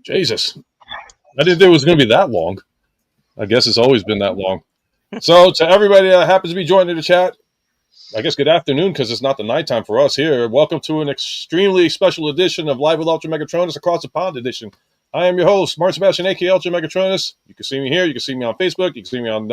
Jesus. I didn't think it was going to be that long. I guess it's always been that long. So to everybody that happens to be joining the chat, I guess good afternoon because it's not the nighttime for us here. Welcome to an extremely special edition of Live with Ultra Megatronus Across the Pond edition. I am your host, Martin Sebastian, aka Ultra Megatronus. You can see me here. You can see me on Facebook. You can see me on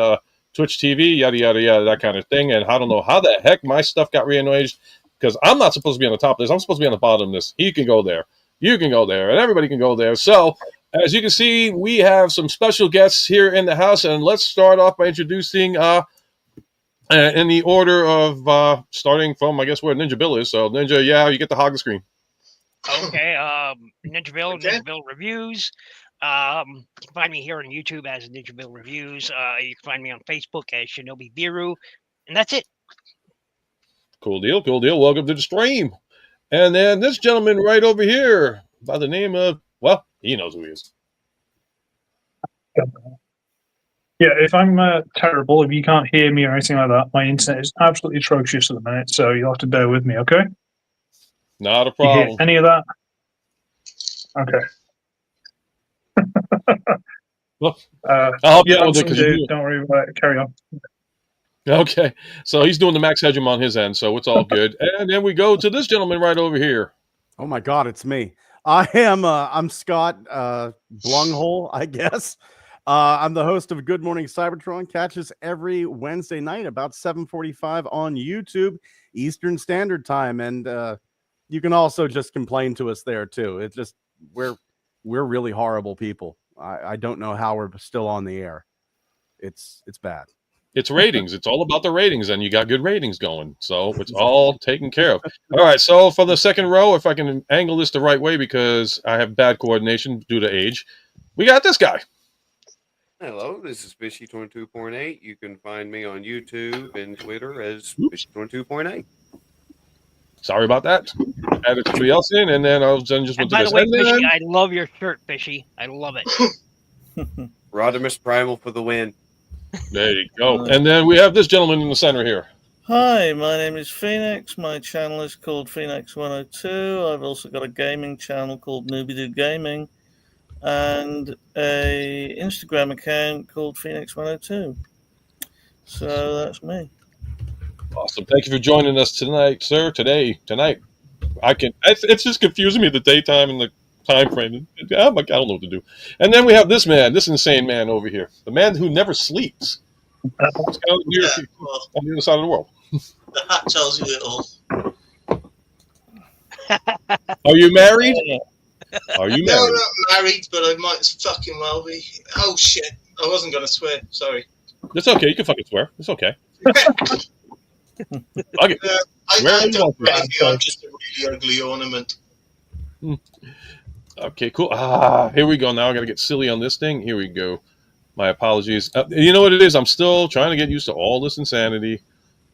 Twitch TV, yada, yada, yada, that kind of thing. And I don't know how the heck my stuff got rearranged because I'm not supposed to be on the top of this. I'm supposed to be on the bottom of this. He can go there. You can go there. And everybody can go there. So as you can see, we have some special guests here in the house. And let's start off by introducing in the order of starting from, I guess, where Ninja Bill is. So, Ninja, yeah, you get to hog the screen. Okay, Ninja Bill Reviews. You can find me here on YouTube as Ninja Bill Reviews. You can find me on Facebook as Shinobi Biru. And that's it. Cool deal, cool deal. Welcome to the stream. And then this gentleman right over here by the name of, well, he knows who he is. Yeah, if I'm terrible, if you can't hear me or anything like that, my internet is absolutely atrocious at the minute, so you'll have to bear with me, okay? Not a You hear problem. any of that? Okay. Well, I'll help you out with it because don't worry about it. Carry on. Okay, so he's doing the Max Headroom on his end, so it's all good. And then we go to this gentleman right over here. Oh my God, it's me. I'm Scott Blunghole, I guess. I'm the host of Good Morning Cybertron. Catch us every Wednesday night about 7:45 on YouTube Eastern Standard Time, and you can also just complain to us there too. It's just we're really horrible people. I don't know how we're still on the air. It's bad. It's ratings. It's all about the ratings, and you got good ratings going, so it's all taken care of. All right, so for the second row, if I can angle this the right way because I have bad coordination due to age, we got this guy. Hello, this is Fishy22.8. You can find me on YouTube and Twitter as Fishy22.8. Sorry about that. Added somebody else in, and then I was then just went to By this. the way, And Fishy, then, I love your shirt, Fishy. I love it. Rodimus Primal for the win. there you go. And then we have this gentleman in the center here. Hi, my name is Phoenix. My channel is called Phoenix 102. I've also got a gaming channel called Noobidoo Gaming and a Instagram account called Phoenix 102. So that's me. Awesome. Thank you for joining us tonight, sir. Tonight. It's just confusing me the daytime and the time frame. I don't know what to do. And then we have this insane man over here, the man who never sleeps. It's kind of weird on the other side of the world. The hat tells you it all. Are you married? Are you married? No, I'm not married, but I might fucking well be. Oh shit! I wasn't gonna swear. Sorry. It's okay. You can fucking swear. It's okay. Fuck it. I don't really. I'm just a really ugly ornament. Okay, cool. Here we go. Now I got to get silly on this thing. Here we go. My apologies. You know what it is? I'm still trying to get used to all this insanity.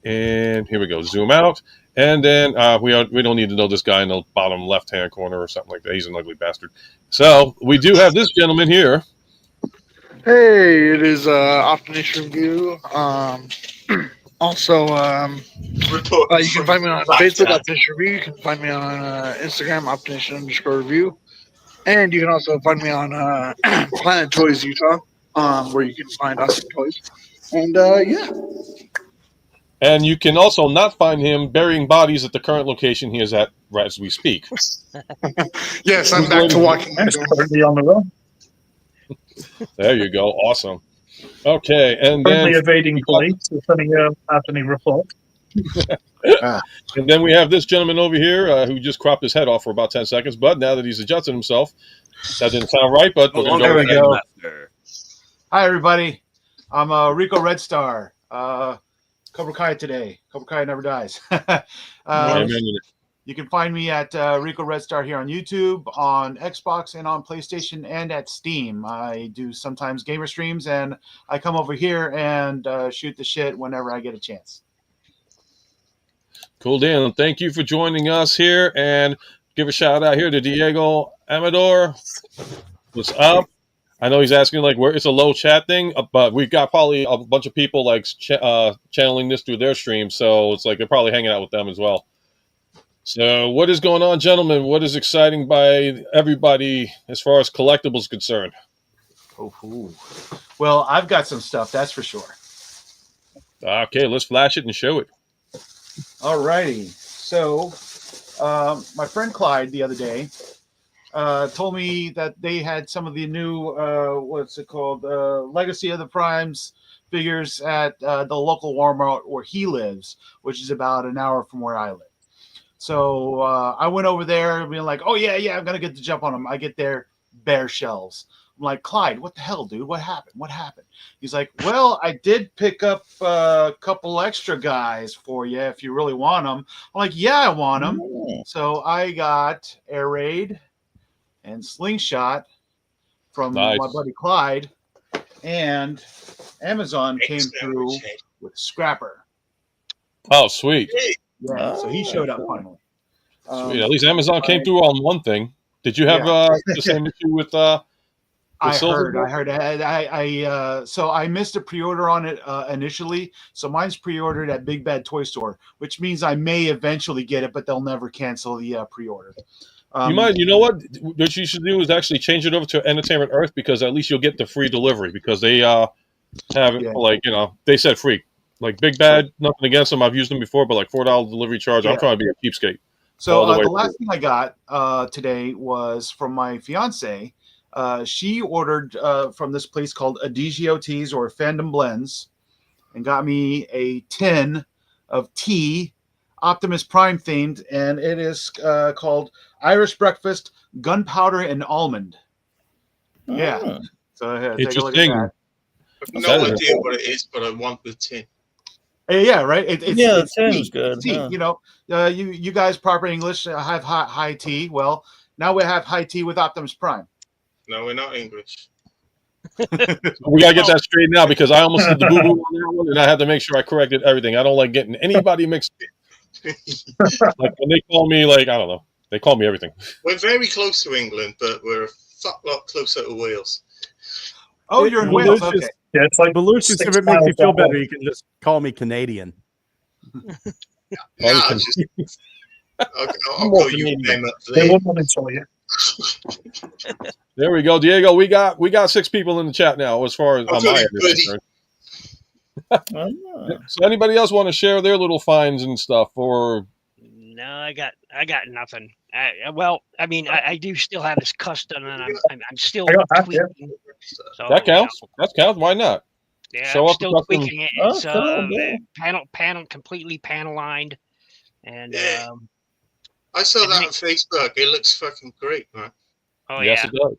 And here we go. Zoom out. And then we don't need to know this guy in the bottom left-hand corner or something like that. He's an ugly bastard. So we do have this gentleman here. Hey, it is Optimist Review. Also, you can find me on Facebook, Optimist Review. You can find me on Instagram, Optimist_Review. And you can also find me on Planet Toys Utah, where you can find awesome toys. And yeah. And you can also not find him burying bodies at the current location he is at right as we speak. Yes, I'm back to walking. Currently on the run. There you go. Awesome. Okay, and Currently then evading police, if any have any report. And then we have this gentleman over here who just cropped his head off for about 10 seconds, but now that he's adjusted himself, that didn't sound right, but we're going to go. There we go. Hi, everybody. I'm Rico Red Star. Cobra Kai today. Cobra Kai never dies. You can find me at Rico Red Star here on YouTube, on Xbox, and on PlayStation, and at Steam. I do sometimes gamer streams, and I come over here and shoot the shit whenever I get a chance. Cool, Dan. Thank you for joining us here, and give a shout out here to Diego Amador. What's up? I know he's asking like where it's a low chat thing, but we've got probably a bunch of people like channeling this through their stream, so it's like they're probably hanging out with them as well. So, what is going on, gentlemen? What is exciting by everybody as far as collectibles concerned? Oh, well, I've got some stuff, that's for sure. Okay, let's flash it and show it. Alrighty. So, my friend Clyde the other day told me that they had some of the new, what's it called, Legacy of the Primes figures at the local Walmart where he lives, which is about an hour from where I live. So I went over there being like, oh, yeah, I'm going to get the jump on them. I get there, bare shelves. I'm like, Clyde, what the hell, dude? What happened? He's like, well, I did pick up a couple extra guys for you if you really want them. I'm like, yeah, I want them. So I got Air Raid and Slingshot from my buddy Clyde, and Amazon came through with Scrapper. Oh, sweet. Yeah, so he showed up finally. Sweet. At least Amazon came through on one thing. Did you have the same issue with I heard. So I missed a pre-order on it initially. So mine's pre-ordered at Big Bad Toy Store, which means I may eventually get it, but they'll never cancel the pre-order. You know what you should do is actually change it over to Entertainment Earth, because at least you'll get the free delivery, because they have it, they said free. Like Big Bad, nothing against them. I've used them before, but like $4 delivery charge. Yeah. I'm trying to be a cheapskate. So the last thing I got today was from my fiance. She ordered from this place called Adigio Teas or Fandom Blends, and got me a tin of tea, Optimus Prime themed, and it is called Irish Breakfast Gunpowder and Almond. Yeah. So take a look at that. I have no idea what it is, but I want the tin. Yeah, right. The tin's good. Tea. You know, you guys proper English have high tea. Well, now we have high tea with Optimus Prime. No, we're not English. We gotta get that straight now, because I almost did the boo boo on that one, and I had to make sure I corrected everything. I don't like getting anybody mixed. Like when they call me, like I don't know, they call me everything. We're very close to England, but we're a fuck lot closer to Wales. Oh, you're in Wales. Okay. Yeah, it's like Lucius, if it makes you feel better, you can just call me Canadian. I'll call you name up they won't want to tell you. There we go, Diego. We got 6 people in the chat now, as far as on my end is concerned. So anybody else want to share their little finds and stuff, or? No, I got nothing. I do still have this custom, and I'm still tweaking. So, that counts. That counts. Why not? Yeah, I'm still tweaking it. It's completely panel lined, and I saw that on Facebook. It looks fucking great, man. Oh yes, it does.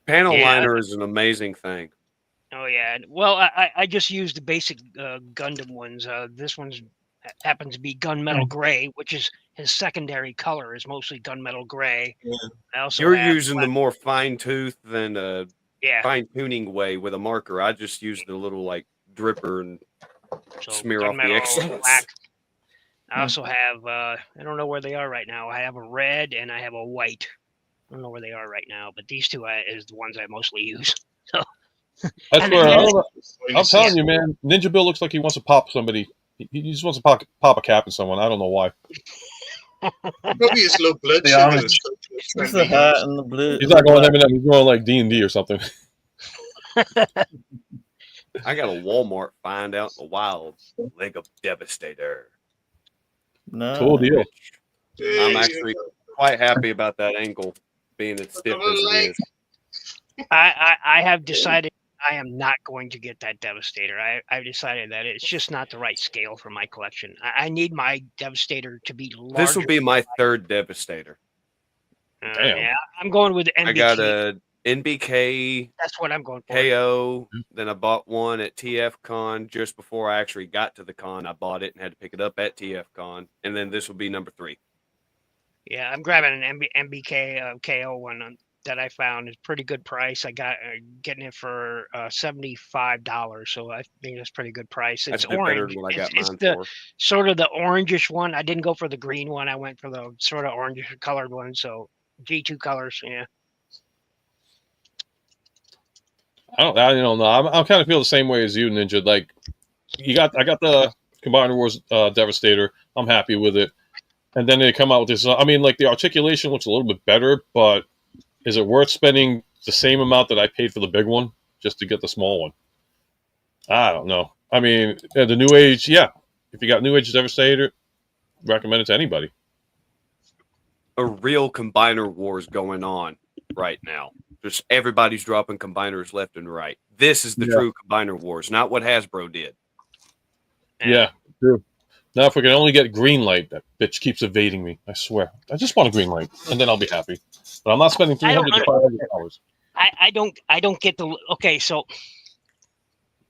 Panel liner is an amazing thing. Oh yeah. Well, I just used the basic Gundam ones. This one's happens to be gunmetal gray, which is his secondary color is mostly gunmetal gray. Yeah. I also You're using the more fine tooth than yeah. fine tuning way with a marker. I just use the little like dripper and smear off the excess. Black. I also have I don't know where they are right now. I have a red and I have a white. I don't know where they are right now, but these two is the ones I mostly use. So that's where I'm telling you, man. Ninja Bill looks like he wants to pop somebody. He just wants to pop a cap in someone. I don't know why. Probably his low blood sugar. It's the hat and the blue. He's not going Eminem. He's going like D&D or something. I got a Walmart find out in the wild. Lego Devastator. No. Cool deal. I'm actually quite happy about that ankle being as stiff as it is. I have decided I am not going to get that Devastator. I've decided that it's just not the right scale for my collection. I need my Devastator to be larger. This will be my third Devastator. Yeah, I'm going with NBK. I got a NBK. That's what I'm going for. KO. Then I bought one at TF Con just before I actually got to the con. I bought it and had to pick it up at TF Con. And then this will be number 3. Yeah, I'm grabbing an NBK KO one that I found is pretty good price. I got getting it for $75, so I think that's pretty good price. That's It's a bit better orange. than what I got It's mine the for. sort of the orangish one. I didn't go for the green one. I went for the sort of orangish colored one. So G2 colors, yeah. I don't know. I'm kind of feel the same way as you, Ninja. Like, I got the Combiner Wars Devastator. I'm happy with it. And then they come out with this. I mean, like, the articulation looks a little bit better, but is it worth spending the same amount that I paid for the big one just to get the small one? I don't know. I mean, the New Age, yeah. If you got New Age Devastator, recommend it to anybody. A real Combiner Wars going on right now. Just everybody's dropping combiners left and right. This is the true Combiner Wars, not what Hasbro did. Yeah, true. Now, if we can only get green light, that bitch keeps evading me. I swear. I just want a green light, and then I'll be happy. But I'm not spending $300 to $500. I don't get the okay. So,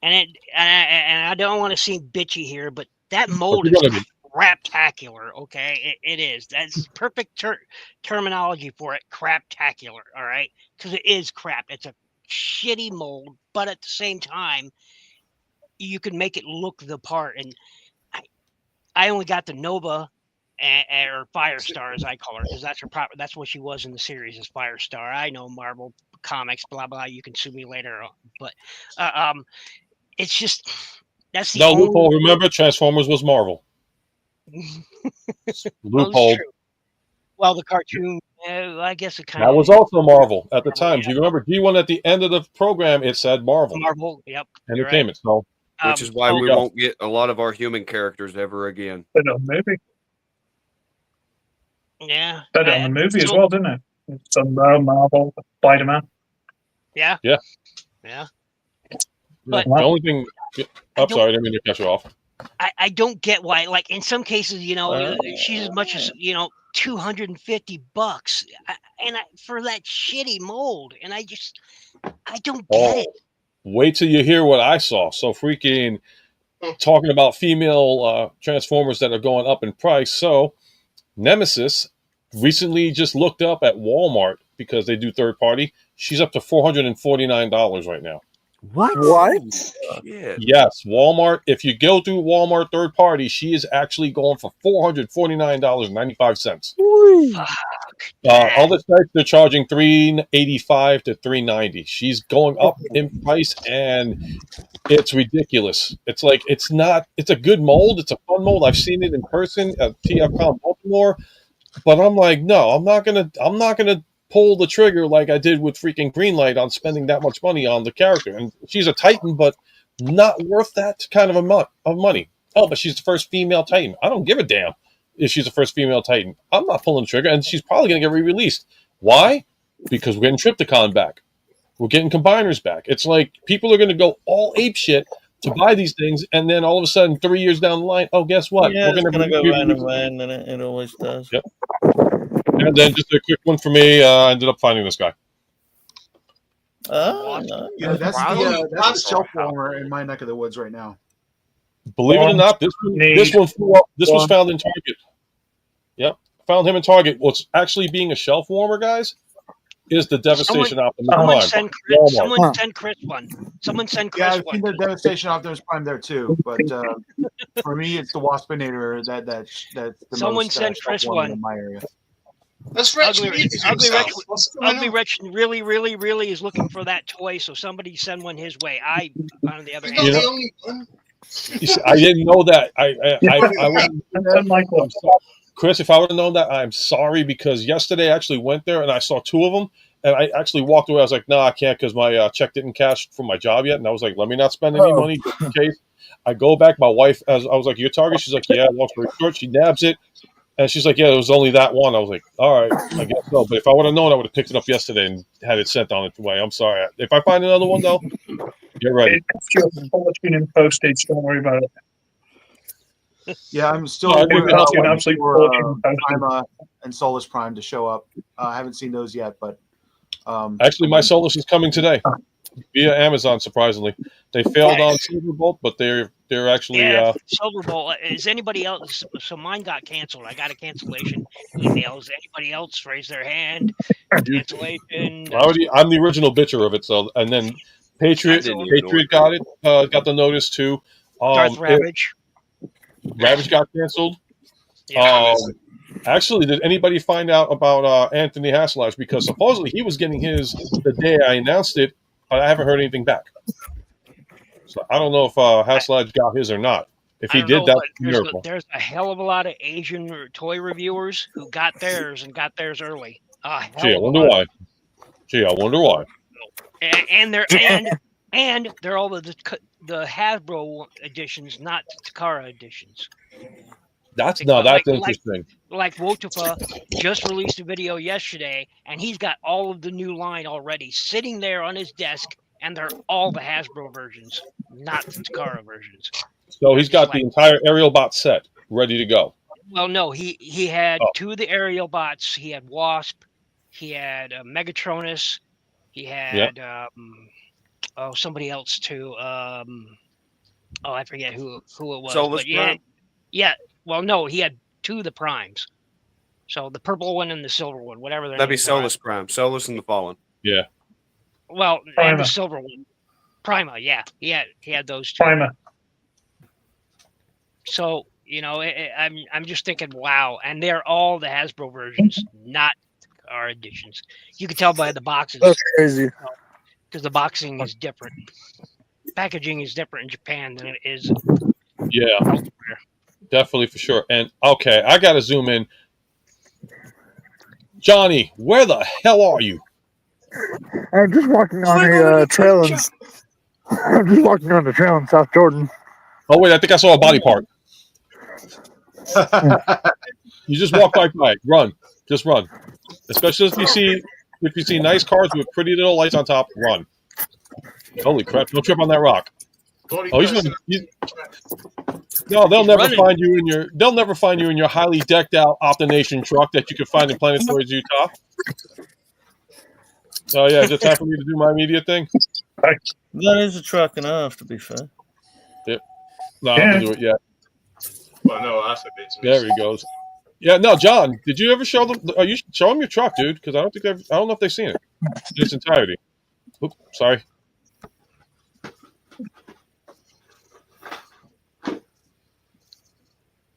and I don't want to seem bitchy here, but that mold is craptacular. Okay, it is. That's perfect terminology for it. Craptacular. All right, because it is crap. It's a shitty mold, but at the same time, you can make it look the part. And I only got the Nova or Firestar, as I call her, because that's her proper. That's what she was in the series, is Firestar. I know Marvel Comics, blah blah. You can sue me later, but it's just that's the only loophole. Remember, Transformers was Marvel. Loophole. Well, the cartoon, I guess it kind of. That was also Marvel at the time. Yeah. Do you remember G1 at the end of the program? It said Marvel. Marvel, yep. Entertainment. So, which is why we won't get a lot of our human characters ever again. Better on the movie. Yeah. Better on the movie as well, didn't it? Some Marvel, Spider-Man. Yeah. Yeah. Yeah. But the only thing, I'm sorry, I didn't mean to cut you off. I don't get why, like in some cases, she's as much as $250, and for that shitty mold, and I don't get it. Wait till you hear what I saw. So freaking talking about female Transformers that are going up in price. So Nemesis recently just looked up at Walmart because they do third party. She's up to $449 right now. What? Yes, Walmart. If you go through Walmart third party, she is actually going for $449.95. Other sites they're charging $385 to $390. She's going up in price, and it's ridiculous. It's like it's a good mold. It's a fun mold. I've seen it in person at TFCon Baltimore, but I'm like, no, I'm not gonna pull the trigger like I did with freaking Greenlight on spending that much money on the character. And she's a Titan, but not worth that kind of money. Oh, but she's the first female Titan. I don't give a damn if she's the first female Titan. I'm not pulling the trigger, and she's probably going to get re-released. Why? Because we're getting Trypticon back. We're getting Combiners back. It's like people are going to go all ape shit to buy these things, and then all of a sudden, 3 years down the line, oh, guess what? Yeah, it's going to go round and round, and it always does. Yep. And then just a quick one for me. I ended up finding this guy. Oh, yeah, that's the shelf warmer in my neck of the woods right now. Believe it or not, this one flew up. This was found in Target. Yep, found him in Target. What's actually being a shelf warmer, guys, is the Devastation Optimus Prime. Someone send Chris one. Someone send Chris one. Yeah, I've seen the Devastation Optimus Prime there too, but for me, it's the Waspinator that's the someone most, send Chris one in my area. That's Rich. Ugly Rich really is looking for that toy, so somebody send one his way. On the other hand, the only one. I didn't know that. Chris, if I would have known that, I'm sorry, because yesterday I actually went there and I saw two of them, and I actually walked away. I was like, no, I can't, because my check didn't cash from my job yet, and I was like, let me not spend any money just in case. I go back. My wife, I was like, your Target? She's like, yeah. Long story short, she nabs it. And she's like, yeah, it was only that one. I was like, all right, I guess so. But if I would have known, I would have picked it up yesterday and had it sent on its way. I'm sorry. If I find another one, though, get ready. It's your fortune in postage. Don't worry about it. Yeah, I'm still waiting for Prima and Solus Prime to show up. I haven't seen those yet, but actually, my Solus is coming today via Amazon. Surprisingly, They failed on Silverbolt, but they're actually Silverbolt. Is anybody else? So mine got canceled. I got a cancellation email. Does anybody else raise their hand? Cancellation. I'm the original bitcher of it. So and then Patriot got it. Got the notice too. Darth Ravage. Ravage got canceled. Yeah. Actually, did anybody find out about Anthony Hasselage? Because supposedly he was getting his the day I announced it, but I haven't heard anything back. So I don't know if Hasselage got his or not. If he did, that's a miracle. There's a hell of a lot of Asian toy reviewers who got theirs and got theirs early. Gee, I wonder why. And they're all the Hasbro editions, not Takara editions. That's interesting. Like Wotufa just released a video yesterday, and he's got all of the new line already sitting there on his desk, and they're all the Hasbro versions, not the Takara versions. So he's got the entire Aerial Bot set ready to go. Well, no, he had two of the Aerial Bots. He had Wasp. He had Megatronus. He had somebody else too. I forget who it was. Solus Prime? Yeah. Well, no, he had two of the Primes. So the purple one and the silver one, whatever their That'd be names Solus are. Prime. Solus and the Fallen. Yeah. Well, Prima. and the silver one. Prima, yeah. He had those two. Prima. So, I'm just thinking, wow. And they're all the Hasbro versions, not our editions. You can tell by the boxes. That's crazy. Because the boxing is different. Packaging is different in Japan than it is elsewhere. Definitely for sure. And okay, I gotta zoom in. Johnny, where the hell are you? I'm just walking on a trail in South Jordan. Oh wait, I think I saw a body part. You just walk right by it. Run. Just run. Especially if you see nice cars with pretty little lights on top, run. Holy crap, don't trip on that rock. Oh, they'll never find you in your highly decked out Optination truck that you can find in Planet Toys, Utah. Oh yeah, just time for me to do my media thing. That is a truck enough, to be fair. Yep. No, I have to do it yet. Well, no, that's a bit. There he goes. Yeah, no, John, did you ever show them? You show them your truck, dude? Because I don't know if they've seen it in its entirety. Oops, sorry.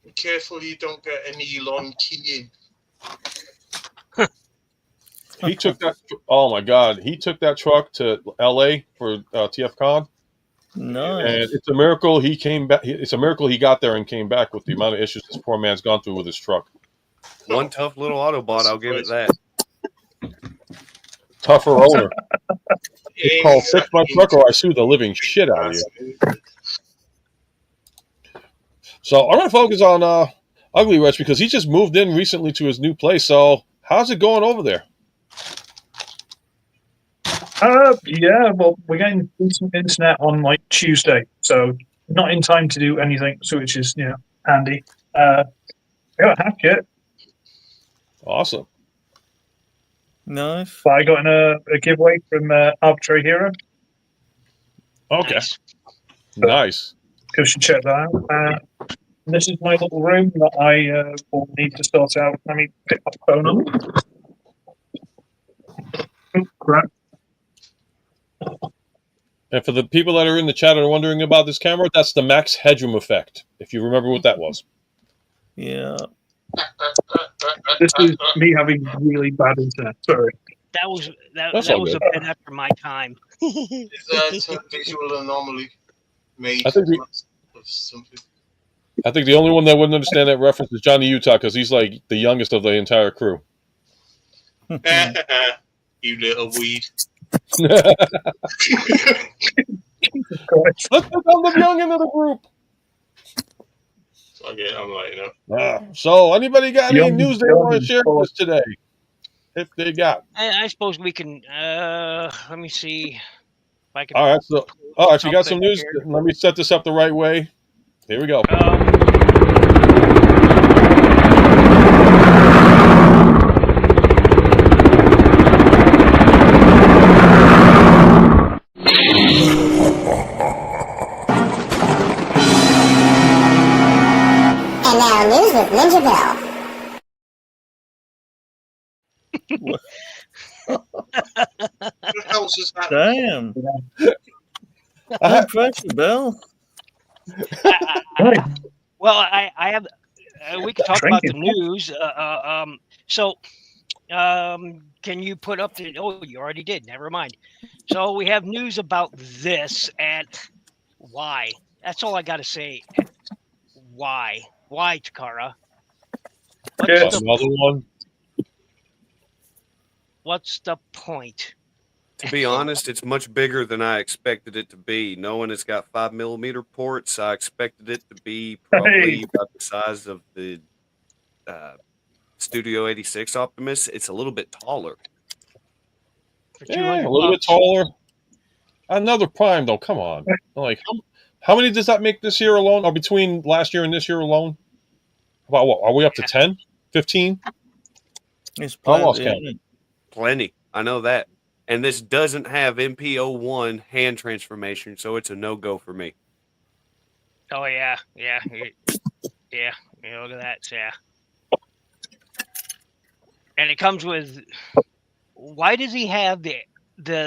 Be careful you don't get an Elon key in. He took that. Oh my God, he took that truck to L.A. for TF Con. Nice. And it's a miracle he came back. It's a miracle he got there and came back with the amount of issues this poor man's gone through with his truck. One tough little Autobot, I'll give it that. Tougher owner. It's called Fix My Truck or I Sue the Living Shit Out of You. So I'm going to focus on Ugly Wretch because he just moved in recently to his new place. So how's it going over there? Yeah, well, we're getting decent internet on like Tuesday, so not in time to do anything, so which is handy. I got a hack kit. Awesome. Nice. But I got in a giveaway from Arbitrary Hero. Okay. Nice. You should check that out. This is my little room that I will need to sort out. Let me pick my phone up. Oh, crap. And for the people that are in the chat and are wondering about this camera, that's the Max Headroom effect, if you remember what that was. Yeah. This is me having really bad internet. Sorry. That was good. a bit after my time. Is that a visual anomaly made I think of something? I think the only one that wouldn't understand that reference is Johnny Utah because he's like the youngest of the entire crew. You little weed. Let's become the young end of the group. Okay, I'm lighting up. So, anybody got any Young, news they young, want to share with us today? If they got. I suppose we can. Let me see if I can. All right. So, if you got some news, let me set this up the right way. Here we go. News with Ninja Bell. What else is that? Damn. No pressure, Bill. Well, I have. We can talk about the Drinking. news. Can you put up the? Oh, you already did. Never mind. So we have news about this and why. That's all I got to say. Why? Why, Takara? Yes. Another one. What's the point? To be honest, it's much bigger than I expected it to be. Knowing it's got 5mm ports, I expected it to be probably Hey. about the size of the Studio 86 Optimus. It's a little bit taller. For Yeah, 200 a little bit bucks. taller. Another Prime, though. Come on. Like, how many does that make this year alone? Or between last year and this year alone? About what? Are we up to 10? 15? It's I lost plenty, count. isn't it? Plenty. I know that. And this doesn't have MP01 hand transformation, so it's a no-go for me. Oh yeah. Look at that. Yeah. And it comes with. Why does he have the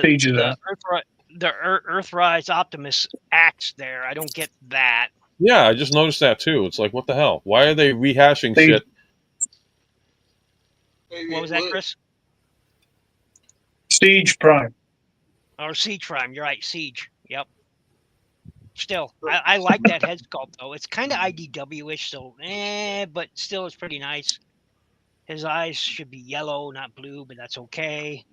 Feature there. Earthrise Optimus axe there? I don't get that. Yeah, I just noticed that too. It's like, what the hell? Why are they rehashing They- shit? Maybe What it was that, would. Chris? Siege Prime. Or Siege Prime. You're right, Siege. Yep. Still, I like that head sculpt though. It's kind of IDW-ish, so but still, it's pretty nice. His eyes should be yellow, not blue, but that's okay.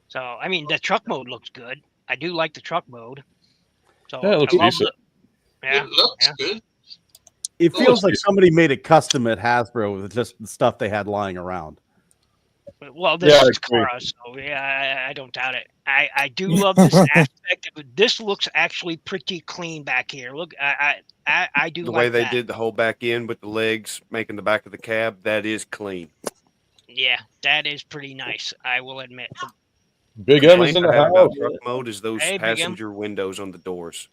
So, I mean, the truck mode looks good. I do like the truck mode. So Yeah, it looks I love decent. yeah, It looks yeah. good. It Oh, feels it's like decent. somebody made it custom at Hasbro with just the stuff they had lying around. Well, this Yeah, I is agree. Takara, so yeah, I don't doubt it. I do love this aspect of it. This looks actually pretty clean back here. Look, I do The like way they that. did the whole back end with the legs making the back of the cab, that is clean. Yeah, that is pretty nice. I will admit. Big M is Complaint in I the have house. about truck mode is those Hey, Big M. passenger windows on the doors.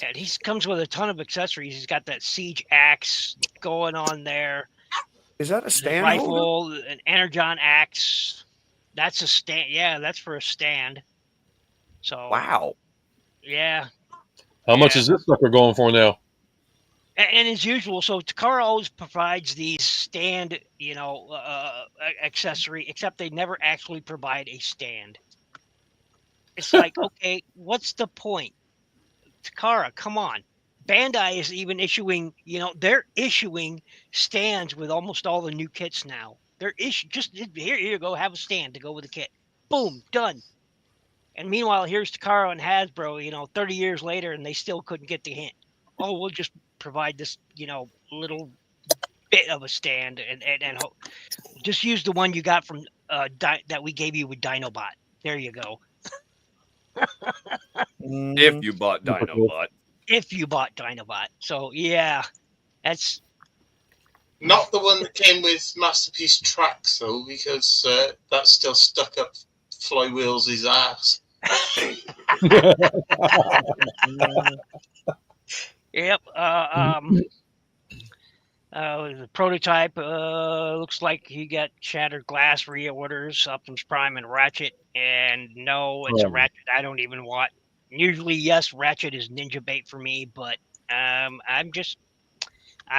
And he comes with a ton of accessories. He's got that siege axe going on there. Is that a His stand holder? rifle, an energon axe. That's a stand. Yeah, that's for a stand. So Wow. yeah. How much Yeah. is this sucker going for now? And as usual, so Takara always provides these stand, accessory, except they never actually provide a stand. It's like, okay, what's the point? Takara, come on. Bandai is even issuing, they're issuing stands with almost all the new kits now. They're just here you go, have a stand to go with the kit. Boom, done. And meanwhile, here's Takara and Hasbro, 30 years later, and they still couldn't get the hint. Oh, we'll just provide this, little bit of a stand and just use the one you got from that we gave you with Dinobot. There you go. If you bought Dinobot. If you bought Dinobot. So yeah, that's Not the one that came with Masterpiece tracks though, because that's still stuck up Flywheels' ass. yep. The prototype looks like he got Shattered Glass reorders, Optimus Prime and Ratchet, and no, it's a Ratchet I don't even want. Usually, yes, Ratchet is ninja bait for me, but I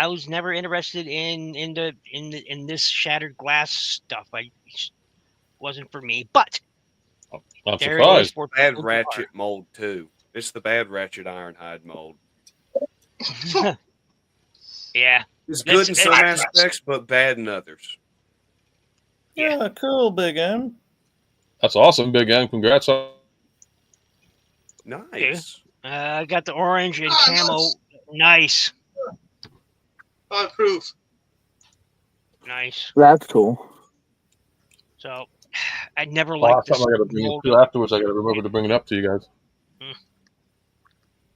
was never interested in this Shattered Glass stuff. I wasn't for me, but I'm there it is surprised. for Bad people who Ratchet mold too. It's the bad Ratchet Ironhide mold. are. Yeah. It's good in It's- some it's- aspects, but bad in others. Yeah, cool, Big M. That's awesome, Big M. Congrats on. Nice. I got the orange and Ah, camo. Nice. I approve. Nice. That's cool. So I never Well, liked that's this. something I got to bring it mold. to afterwards. I got to remember to bring it up to you guys.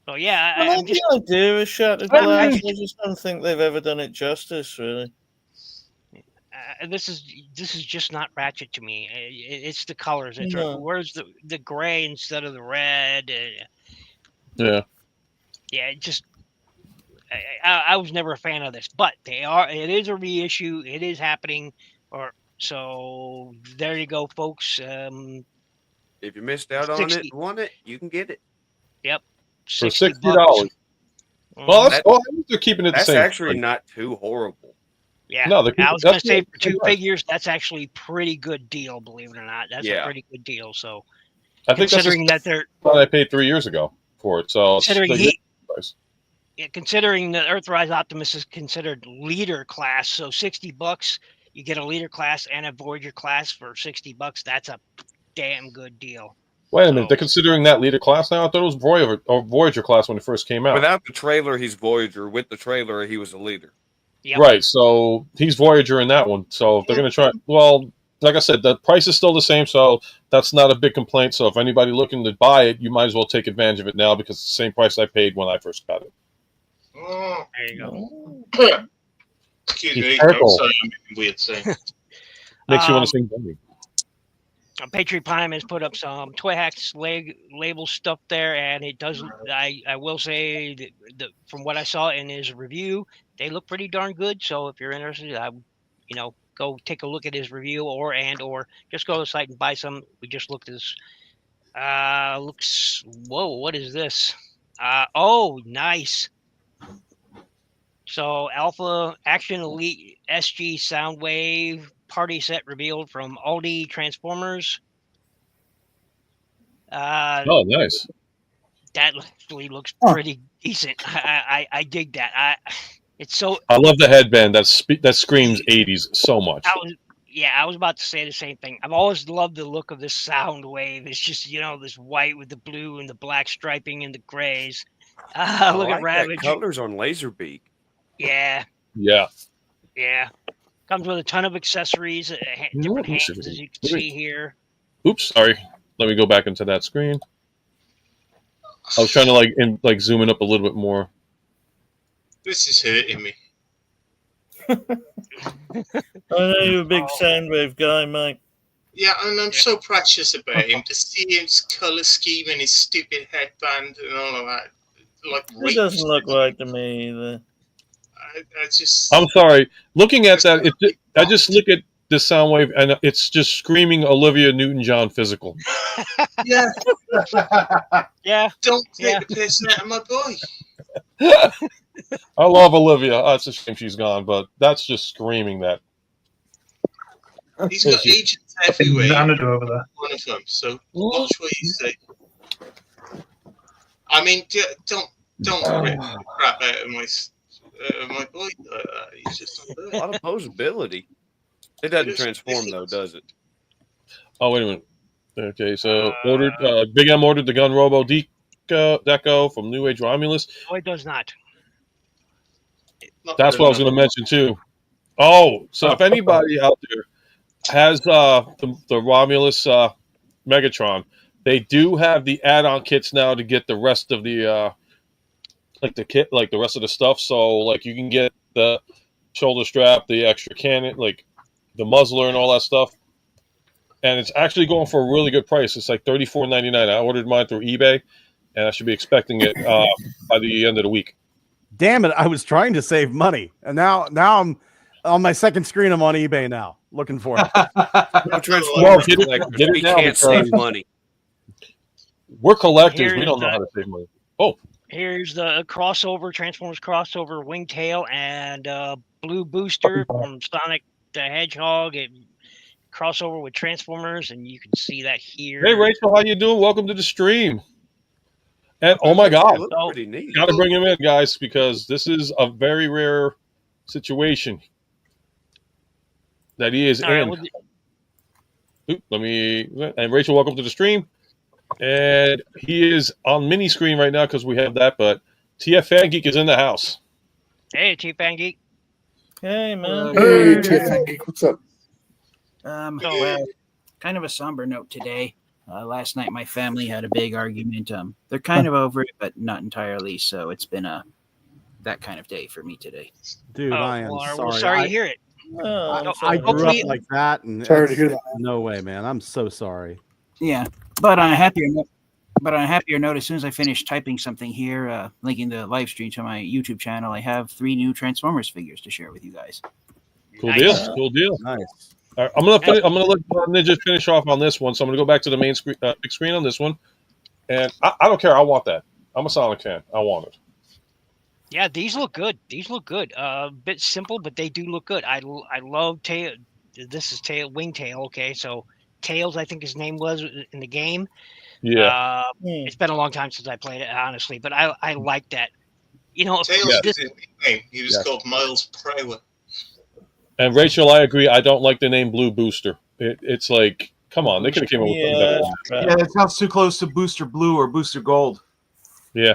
So yeah, I I'm like just the idea of Shattered I- Glass. I just don't think they've ever done it justice, really. this is just not Ratchet to me. It's the colors. It's No. where's the gray instead of the red? Yeah. Yeah, it just I was never a fan of this, but they are. It is a reissue. It is happening. So there you go, folks. If you missed out on 60. it, want it, you can get it. Yep, For $60. $60. Well, Mhm. that's cool. They're keeping it the That's same. actually not too horrible. Yeah, No, they're I was going to that's say good. for two Yeah. figures, that's actually pretty good deal. Believe it or not, that's a Yeah. pretty good deal. So I think that's considering that they're what I paid 3 years ago for it. So considering it's he, price. yeah, considering that Earthrise Optimus is considered leader class, so $60 you get a leader class and a Voyager class for $60. That's a damn good deal. Wait a minute, So- they're considering that leader class now? I thought it was Voyager class when it first came out. Without the trailer, he's Voyager. With the trailer, he was a leader. Yep. Right, so he's Voyager in that one. So if they're going to try, well, like I said, the price is still the same, so that's not a big complaint. So if anybody looking to buy it, you might as well take advantage of it now because it's the same price I paid when I first got it. Oh, There you go. excuse It's me. purple. I'm sorry, I'm making weird thing. Makes you want Um, to sing Bunny. Patriot Prime has put up some Toy Hacks label stuff there, and it does. I will say that from what I saw in his review, they look pretty darn good. So if you're interested, go take a look at his review, or just go to the site and buy some. We just looked at this. Looks. Whoa, what is this? Oh, nice. So Alpha Action Elite SG Soundwave party set revealed from Aldi Transformers. Oh, nice. That actually looks pretty decent. I dig that. It's so. I love the headband. That screams 80s so much. I was about to say the same thing. I've always loved the look of this Soundwave. It's just this white with the blue and the black striping and the grays. Look I at like Ravage. that colors on Laserbeak. Yeah. Yeah. Yeah. Comes with a ton of accessories, different hands, as you can see here. Oops, sorry. Let me go back into that screen. I was trying to zoom in up a little bit more. This is hurting me. I know you're a big Soundwave guy, Mike. Yeah, and I'm so precious about him to see his colour scheme and his stupid headband and all of that. It doesn't look right to me either. I just. I'm sorry. Looking at that, I just look at the Soundwave and it's just screaming Olivia Newton-John physical. Yeah. Yeah. Don't take the piss out of my boy. I love Olivia. Oh, it's a shame she's gone, but that's just screaming that. He's got agents everywhere. Xanadu over there. One of them. So watch what you say. I mean, don't rip the crap out of my boy. He's just A lot of posability. It doesn't transform though, does it? Oh, wait a minute. Okay, so Big M ordered the Gun Robo Deco from New Age Romulus. No, it does not. That's what I was going to mention too. Oh, so if anybody out there has the Romulus Megatron, they do have the add-on kits now to get the rest of the the rest of the stuff. So you can get the shoulder strap, the extra cannon, the muzzler and all that stuff. And it's actually going for a really good price. It's like $34.99. I ordered mine through eBay, and I should be expecting it by the end of the week. Damn it! I was trying to save money, and now I'm on my second screen. I'm on eBay now, looking for it. We can't save money. We're collectors. We don't know how to save money. Oh, here's the Transformers crossover Wingtail and Blue Booster from Sonic the Hedgehog. It crossover with Transformers, and you can see that here. Hey Rachel, how you doing? Welcome to the stream. And oh my God, pretty neat. Got to bring him in, guys, because this is a very rare situation that he is in. And Rachel, welcome to the stream. And he is on mini screen right now because we have that. But TF Fan Geek is in the house. Hey, Chief Fan Geek. Hey, man. Hey, TF Fan Geek, what's up? Well, kind of a somber note today. Last night, my family had a big argument. They're kind of over it, but not entirely. So it's been that kind of day for me today. Dude, I am well, sorry. We're sorry to hear it. I grew up like that, and Sorry to hear that. no way, man. I'm so sorry. Yeah, but on a happier note, But on a happier note, as soon as I finish typing something here, linking the live stream to my YouTube channel, I have 3 new Transformers figures to share with you guys. Cool Nice. deal. Cool deal. Nice. All right, I'm gonna let Ninja finish off on this one. So I'm gonna go back to the main screen, big screen on this one, and I don't care. I want that. I'm a Sonic fan. I want it. Yeah, these look good. These look good. A bit simple, but they do look good. I love Tail. This is Wingtail. Okay, so Tails, I think his name was in the game. Yeah. It's been a long time since I played it, honestly, but I like that. You know, Tails this, is his name. He was called Miles Prower. And Rachel, I agree. I don't like the name Blue Booster. It's like, come on, they could have came up with something better. Yeah, that sounds too close to Booster Blue or Booster Gold. Yeah.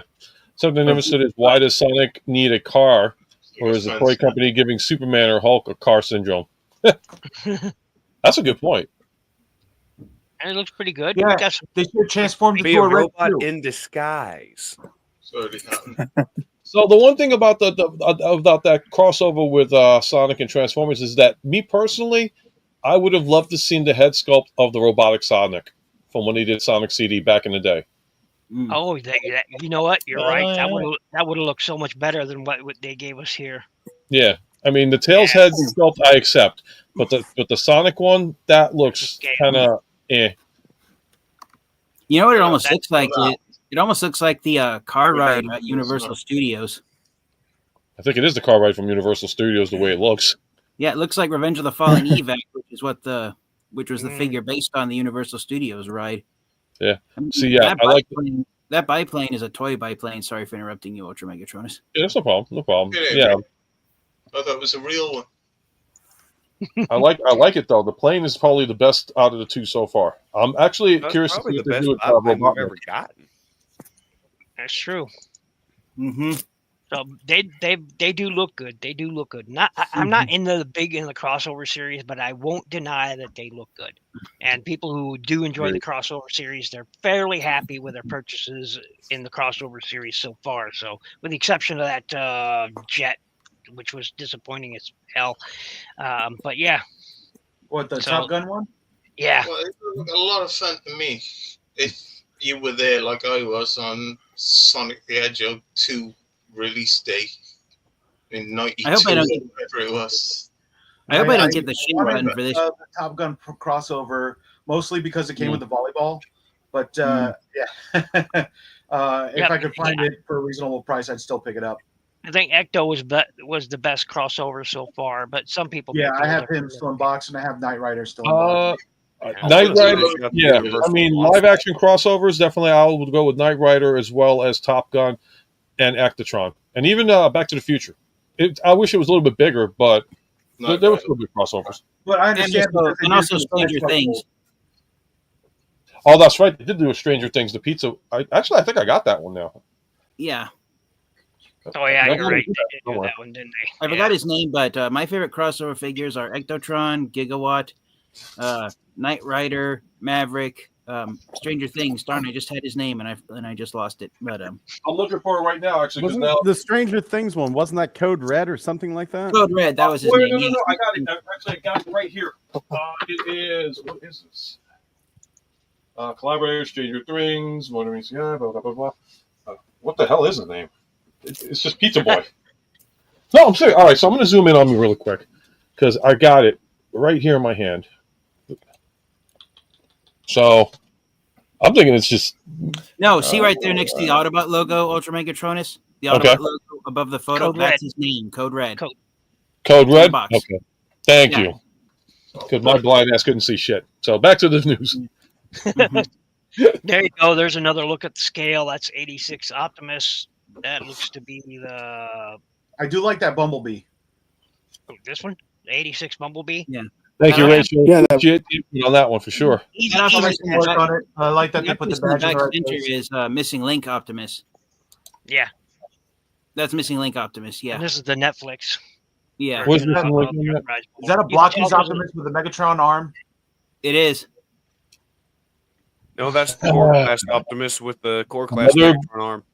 Something I never said is, why does Sonic need a car? Or is the toy company giving Superman or Hulk a car syndrome? That's a good point. and it looks pretty good. Yeah, Got some- they should transform Be into a a red robot too. in disguise. So the one thing about about that crossover with Sonic and Transformers is that me personally, I would have loved to seen the head sculpt of the robotic Sonic from when he did Sonic CD back in the day. Oh, you know what? You're right. That would have looked so much better than what they gave us here. Yeah, I mean the Tails head sculpt I accept, but the Sonic one that looks kind of eh. You know what it almost looks like? It almost looks like the car ride at Universal Studios. I think it is the car ride from Universal Studios the way it looks. Yeah, it looks like Revenge of the Fallen Evac, which was the figure based on the Universal Studios ride. Yeah. I mean, See, yeah, I like that biplane is a toy biplane. Sorry for interrupting you, Ultra Megatronus. Yeah, that's no problem. No problem. Yeah. I thought it was a real one. I like it though. The plane is probably the best out of the two so far. I'm actually That's curious to probably see what the they best do with biplane we've Robotnik. ever gotten. That's true. Mm-hmm. So they do look good. They do look good. I'm not in the crossover series, but I won't deny that they look good. And people who do enjoy the crossover series, they're fairly happy with their purchases in the crossover series so far. So with the exception of that Jet, which was disappointing as hell. But yeah. What, the Top Gun one? Yeah. Well, it was a lot of fun to me if you were there like I was on Sonic the Hedgehog 2 release day in 92. I hope I don't get, whatever it was. I hope I don't get the shit wanted run for this. The Top Gun crossover, mostly because it came with the volleyball. But yeah, if I could find it for a reasonable price, I'd still pick it up. I think Ecto was the best crossover so far, but some people. Yeah, I have him still in box, and I have Knight Rider still in box. Knight Rider, yeah. I mean, live action crossovers, definitely I would go with Knight Rider as well as Top Gun and Actotron. And even Back to the Future. I wish it was a little bit bigger, but there were still good crossovers. But I understand. And also Stranger Things. Oh, that's right. They did do a Stranger Things, the pizza. I think I got that one now. Yeah. Oh, yeah, That's you're right. good. They did do that one, didn't they? I forgot his name, but my favorite crossover figures are Ectotron, Gigawatt, Knight Rider, Maverick, Stranger Things. Darn, I just had his name and I just lost it. But I'm looking for it right now, actually. Wasn't the Stranger Things one? Wasn't that Code Red or something like that? Code Red, that was his name. No, I got it. Actually, I got it right here. It is, what is this? Collaborator, Stranger Things, Motoring Sky, blah, blah, blah, blah. What the hell is the name? It's just Pizza Boy. No, I'm serious. All right, so I'm going to zoom in on me really quick because I got it right here in my hand. So I'm thinking it's just. No, see right there next to the Autobot logo, Ultra Megatronus? The Autobot logo above the photo, Code that's Red. his name, Code Red. Code Red? Box. Okay. Thank Yeah. you. Because my blind ass couldn't see shit. So back to the news. There you go. There's another look at the scale. That's 86 Optimus. That looks to be the I do like that Bumblebee. this one, the 86 Bumblebee. Yeah. Thank you, Yeah, Rachel. yeah, Shit on that one for sure. And also, Work on it. I like that they put the the badge in back the right center place. is Missing Link Optimus. Yeah, That's Missing Link Optimus. Yeah. and this is the Netflix. Yeah. Where's Missing version Link of in that? Enterprise. Is that a You can Blockies tell Optimus with a Megatron arm? It is. No, that's the Core Class Optimus with the Core Class Another- Megatron arm.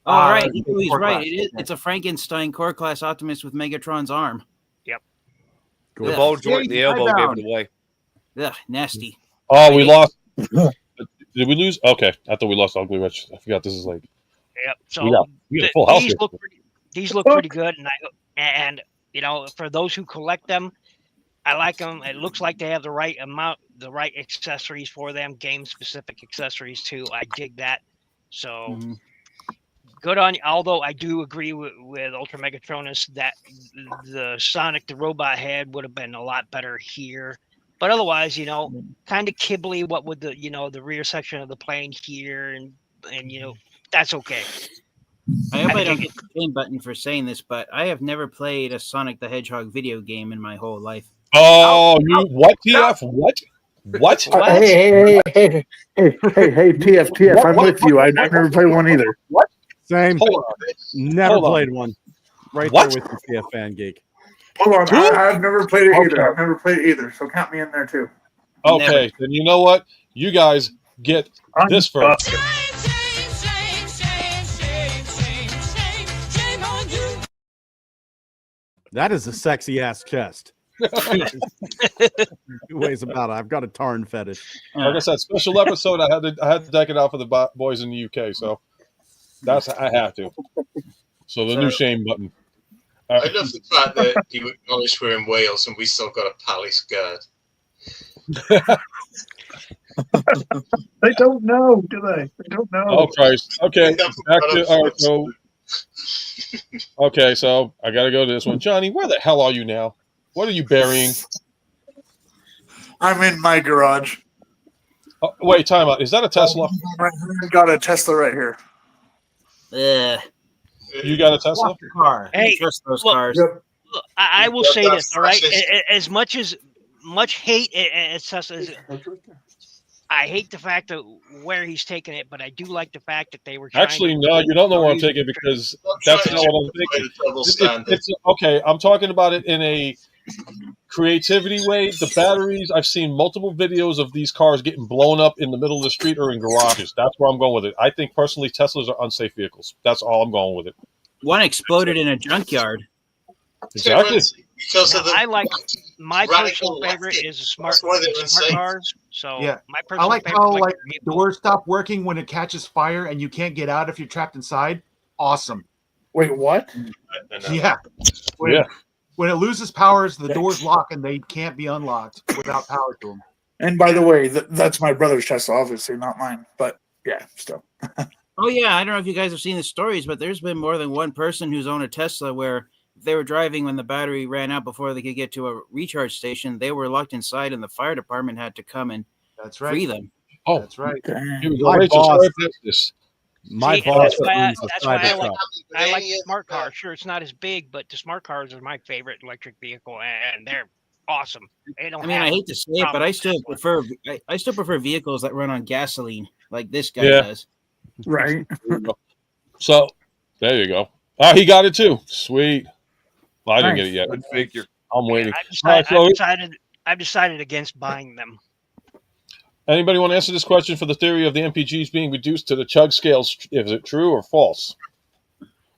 All right. it's He's Core right. Class. It is. It's a Frankenstein Core Class Optimus with Megatron's arm. Cool. The Yeah. ball joint in the elbow gave it away. Ugh, nasty. Oh, we lost. Did we lose? Okay, I thought we lost Ugly Rich. I forgot this is like. Yep. So We got a full house these here. look pretty good, and you know, for those who collect them, I like them. It looks like they have the right amount, the right accessories for them, game specific accessories too. I dig that. So good on you. Although I do agree with Ultra Megatronus that the Sonic the Robot head would have been a lot better here. But otherwise, you know, kind of kibbly. What would the, you know, the rear section of the plane here, and you know, that's okay. I hope I don't get the shame button for saying this, but I have never played a Sonic the Hedgehog video game in my whole life. Oh, you what, TF? What? What? Hey, TF, I'm with you. I've never played one either. What? Same. Hold on. Never Hold on. played one. Right What? there with the TF fan geek. Hold on, I've never played it either. Okay. I've never played it either, so count me in there too. Okay, then you know what? You guys get this first. That is a sexy ass chest. It weighs about. I've got a Tarn fetish. Like I said, special episode. I had to deck it out for the boys in the UK, so that's I have to. So the new shame button. I love the fact that you acknowledge we're in Wales and we still got a Palace guard. They don't know, do they? They don't know. Oh Christ! Okay, back to all right. So okay, so I got to go to this one. Johnny, where the hell are you now? What are you burying? I'm in my garage. Oh, wait, time out. Is that a Tesla? I got a Tesla right here. You got a Tesla? Car. Hey, Trust those Yep. cars. Yep. Look, I will Yep, say that's this, all right? racist. As much hate as Tesla is, I hate the fact that where he's taking it, but I do like the fact that they were trying Actually, no, you don't know where I'm taking it because that's not what I'm thinking. It's okay. I'm talking about it in a creativity way. The batteries, I've seen multiple videos of these cars getting blown up in the middle of the street or in garages. That's where I'm going with it. I think personally, Teslas are unsafe vehicles. That's all I'm going with it. One exploded in a junkyard. Exactly. Because of the I like my radical personal favorite lefty. is the smart, That's why they're smart insane. cars. So Yeah. my I personal like favorite how electric like vehicle. doors stop working when it catches fire and you can't get out if you're trapped inside. Awesome. Wait, what? Yeah. When, Yeah. when it loses powers, the doors lock and they can't be unlocked without power to them. And by the way, that's my brother's Tesla, obviously, not mine. But yeah, still. Oh yeah, I don't know if you guys have seen the stories, but there's been more than one person who's owned a Tesla where they were driving when the battery ran out before they could get to a recharge station. They were locked inside, and the fire department had to come and That's right. free them. Oh, That's right. here we go. My Rachel, boss- sorry for this. My See, and boss that's why I- owns a that's why I like- Cybertruck. I like the smart cars. Sure, it's not as big, but the smart cars are my favorite electric vehicle, and they're awesome. They don't. I mean, I have hate to say it, but I still prefer vehicles that run on gasoline, like this guy Yeah. does. Right. So there you go. Oh, he got it too. Sweet. Well, I didn't get it yet. Good figure. I'm waiting. I've decided against buying them. Anybody want to answer this question for the theory of the MPGs being reduced to the chug scales? Is it true or false?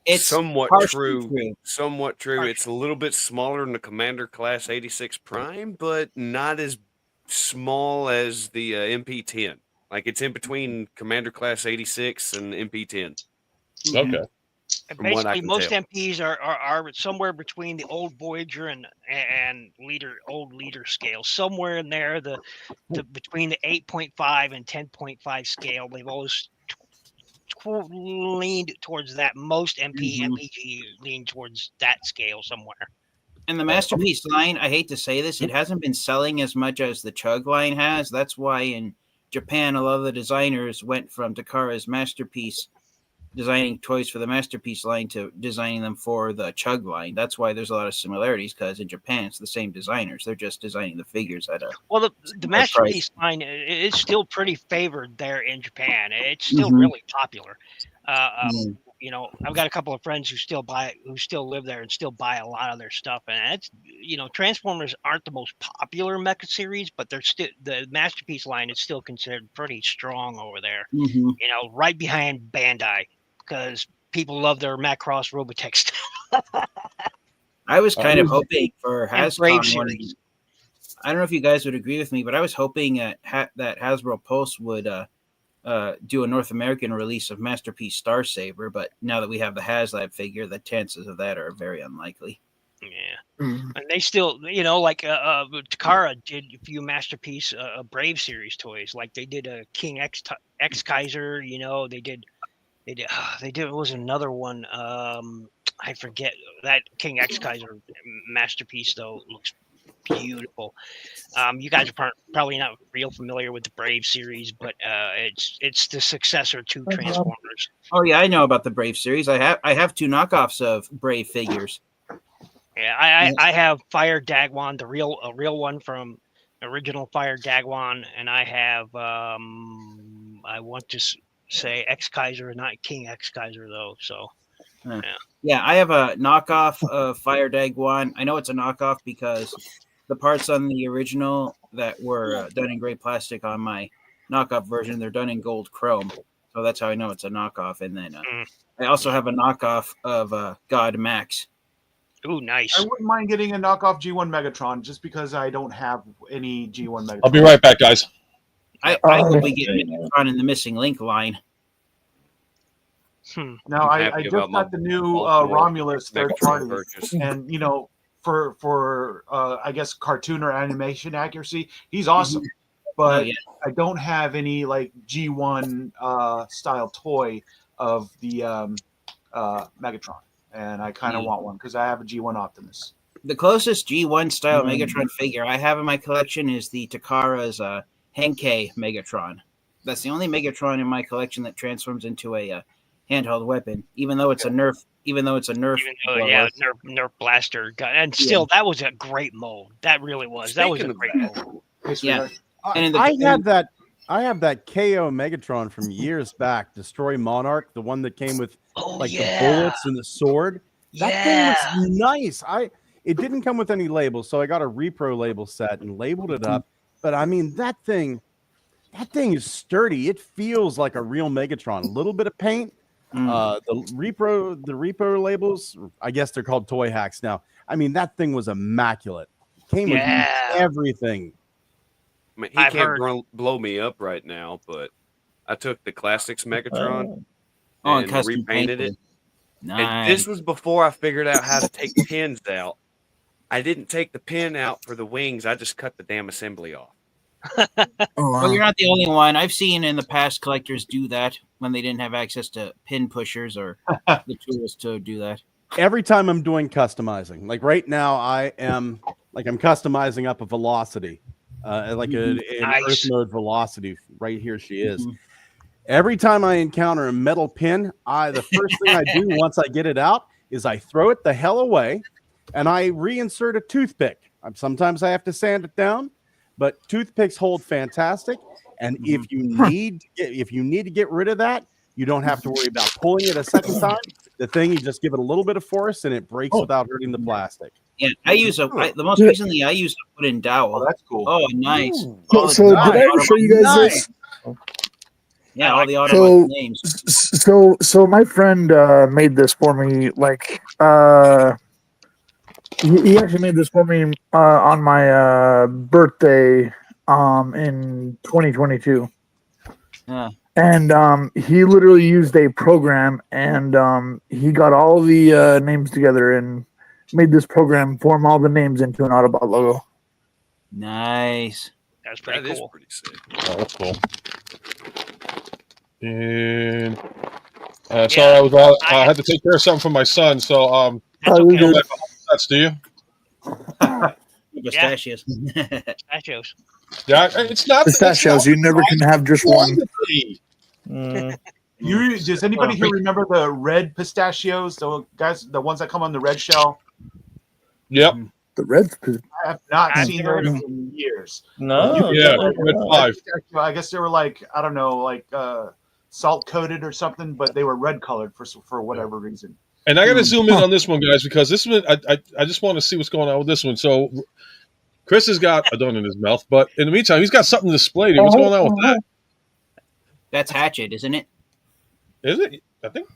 It's somewhat partially true. Somewhat true. It's a little bit smaller than the Commander Class 86 Prime, but not as small as the MP10. Like it's in between Commander Class 86 and MP10. Okay. And From what I basically, can most tell. MPs are somewhere between the old Voyager and old leader scale. Somewhere in there, the between the 8.5 and 10.5 scale, they've always leaned towards that. Most MPG lean towards that scale somewhere. And the Masterpiece line, I hate to say this, it hasn't been selling as much as the Chug line has. That's why in Japan, a lot of the designers went from Takara's Masterpiece, designing toys for the Masterpiece line, to designing them for the Chug line. That's why there's a lot of similarities, because in Japan, it's the same designers. They're just designing the figures at a... Well, the Masterpiece line is still pretty favored there in Japan. It's still really popular. You know, I've got a couple of friends who still live there and still buy a lot of their stuff. And it's, you know, Transformers aren't the most popular mecha series, but they're still, the Masterpiece line is still considered pretty strong over there. You know, right behind Bandai, because people love their Macross Robotech stuff. I was kind of hoping for And Brave Hasbro. I don't know if you guys would agree with me, but I was hoping that Hasbro Pulse would do a North American release of Masterpiece Star Saber, but now that we have the HasLab figure, the chances of that are very unlikely. Yeah, and they still, like Takara did a few Masterpiece Brave series toys, like they did a King X Kaiser. They did. It was another one. I forget that King X Kaiser Masterpiece though looks beautiful. You guys are probably not real familiar with the Brave series, but it's the successor to Transformers. Oh yeah, I know about the Brave series. I have 2 knockoffs of Brave figures. Yeah, I have Fire Dagwan, a real one from original Fire Dagwan, and I have I want to say X Kaiser, not King X Kaiser though. So yeah, I have a knockoff of Fire Dagwan. I know it's a knockoff because the parts on the original that were done in gray plastic on my knockoff version, they're done in gold chrome. So that's how I know it's a knockoff. And then I also have a knockoff of God Max. Ooh, nice. I wouldn't mind getting a knockoff G1 Megatron just because I don't have any G1 Megatron. I'll be right back, guys. I will be getting Megatron in the Missing Link line. Now I just got the new Romulus third party, and for I guess cartoon or animation accuracy, he's awesome. But I don't have any like G1 style toy of the Megatron, and I kind of want one because I have a G1 Optimus. The closest G1 style Megatron figure I have in my collection is the Takara's Henkei Megatron. That's the only Megatron in my collection that transforms into a handheld weapon, even though it's a Nerf. Nerf blaster gun, and still that was a great mold. That really was. That was a great mold. Yeah, I have that KO Megatron from years back, Destroy Monarch, the one that came with the bullets and the sword. That thing was nice. It didn't come with any labels, so I got a repro label set and labeled it up. But I mean, that thing is sturdy. It feels like a real Megatron. A little bit of paint. The repro labels, I guess they're called toy hacks now. I mean, that thing was immaculate. Came with everything. I mean, he can't blow me up right now, but I took the Classics Megatron and repainted it. Nice. And this was before I figured out how to take pins out. I didn't take the pin out for the wings. I just cut the damn assembly off. Well, you're not the only one. I've seen in the past collectors do that when they didn't have access to pin pushers or the tools to do that. Every time I'm doing customizing, like right now, I'm customizing up a Velocity, an Earth mode Velocity. Right here, she is. Every time I encounter a metal pin, the first thing I do once I get it out is I throw it the hell away, and I reinsert a toothpick. Sometimes I have to sand it down. But toothpicks hold fantastic, and if you need to get rid of that, you don't have to worry about pulling it a second time. The thing, you just give it a little bit of force, and it breaks without hurting the plastic. Yeah, I use the most recently I used a wooden dowel. Oh, that's cool. Oh, nice. So did I ever show you guys this? Yeah, all the Autobot names. So my friend made this for me. Like, he actually made this for me on my birthday in 2022. Yeah. And he literally used a program, and he got all the names together and made this program form all the names into an Autobot logo. Nice. That's pretty cool. That is pretty sick. Oh, that's cool. And sorry, I had to take care of something for my son, so that's okay. You don't like nuts, do you? Pistachios. Pistachios. Yeah, it's not pistachios. You never can have just one. Does anybody here remember the red pistachios? The ones that come on the red shell. Yep. The red. I have not seen those in years. No. Red 5. I guess they were salt coated or something, but they were red colored for whatever reason. And I got to zoom in on this one, guys, because this one I just want to see what's going on with this one. So Chris has got a donut in his mouth, but in the meantime, he's got something displayed here. What's going on with that? That's Hatchet, isn't it? Is it? I think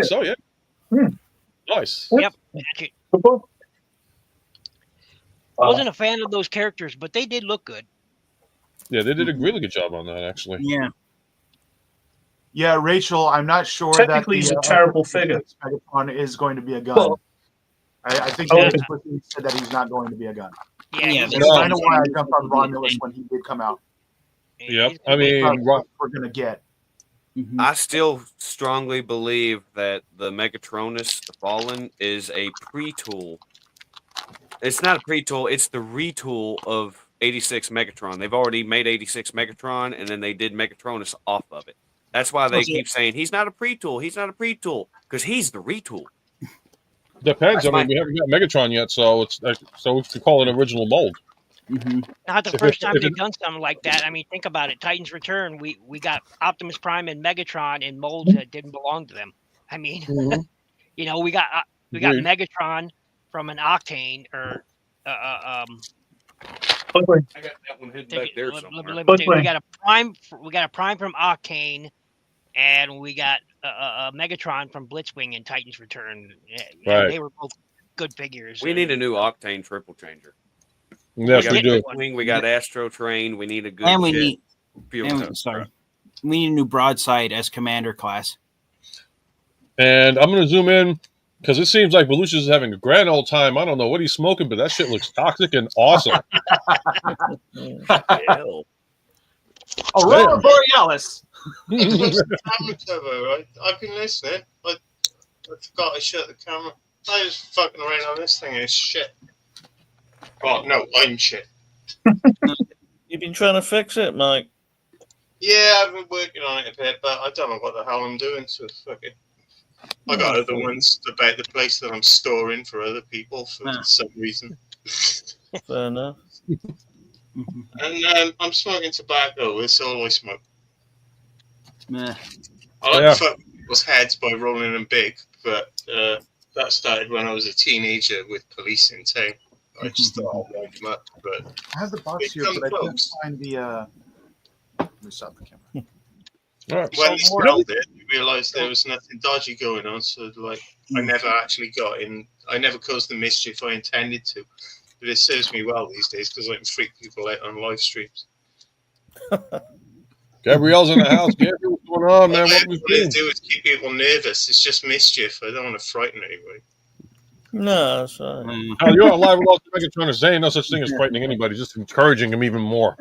so. Yeah. Nice. Yep. Hatchet. I wasn't a fan of those characters, but they did look good. Yeah, they did a really good job on that, actually. Yeah. Yeah, Rachel, I'm not sure Technically, he's a terrible figure. Megatron is going to be a gun. Well, I think okay. he explicitly said that he's not going to be a gun. Yeah, That's kind of why I jumped on Romulus when he did come out. Yep. I mean, what we're going to get. I still strongly believe that the Megatronus, the Fallen, is a pre-tool. It's not a pre-tool, it's the retool of 86 Megatron. They've already made 86 Megatron, and then they did Megatronus off of it. That's why they keep saying, he's not a pre-tool, he's not a pre-tool, because he's the retool. Depends. I mean, we haven't got Megatron yet, so it's so we could call it an original mold. Not the first time they've done something like that. I mean, think about it. Titans Return, we got Optimus Prime and Megatron in molds that didn't belong to them. I mean, you know, we got Megatron from an Octane or I got that one hidden back there somewhere. We got a Prime from Octane, and we got a Megatron from Blitzwing in Titans Return. Right. They were both good figures. We need a new Octane triple changer. Yes, we do. We got Astro Train. We need a good. And we need. Sorry. We need a new broadside as commander class. And I'm going to zoom in because it seems like Volusius is having a grand old time. I don't know what he's smoking, but that shit looks toxic and awesome. Aurora Borealis. Camera cover, right? I've been listening. I forgot I shut the camera. I was fucking around on this thing and it's shit. Oh, no, I'm shit. You've been trying to fix it, Mike? Yeah, I've been working on it a bit, but I don't know what the hell I'm doing, so fuck it. I got other ones about the place that I'm storing for other people for some reason. Fair enough. And I'm smoking tobacco. That's all I smoke. Meh. I like to fuck people's heads by rolling them big, but that started when I was a teenager with police in town. I just thought I'd wind them up, but I have the box here, but I can't find the. Let me stop the camera. When he smelled it, you realised there was nothing dodgy going on. So, like, I never actually got in. I never caused the mischief I intended to. But it serves me well these days because I can freak people out on live streams. Gabrielle's in the house. Gabriel, what's going on, man? What we to do is keep people nervous. It's just mischief. I don't want to frighten anybody. No, that's right. Oh, you're on live with Lost Megatron saying no such thing as frightening anybody, just encouraging him even more.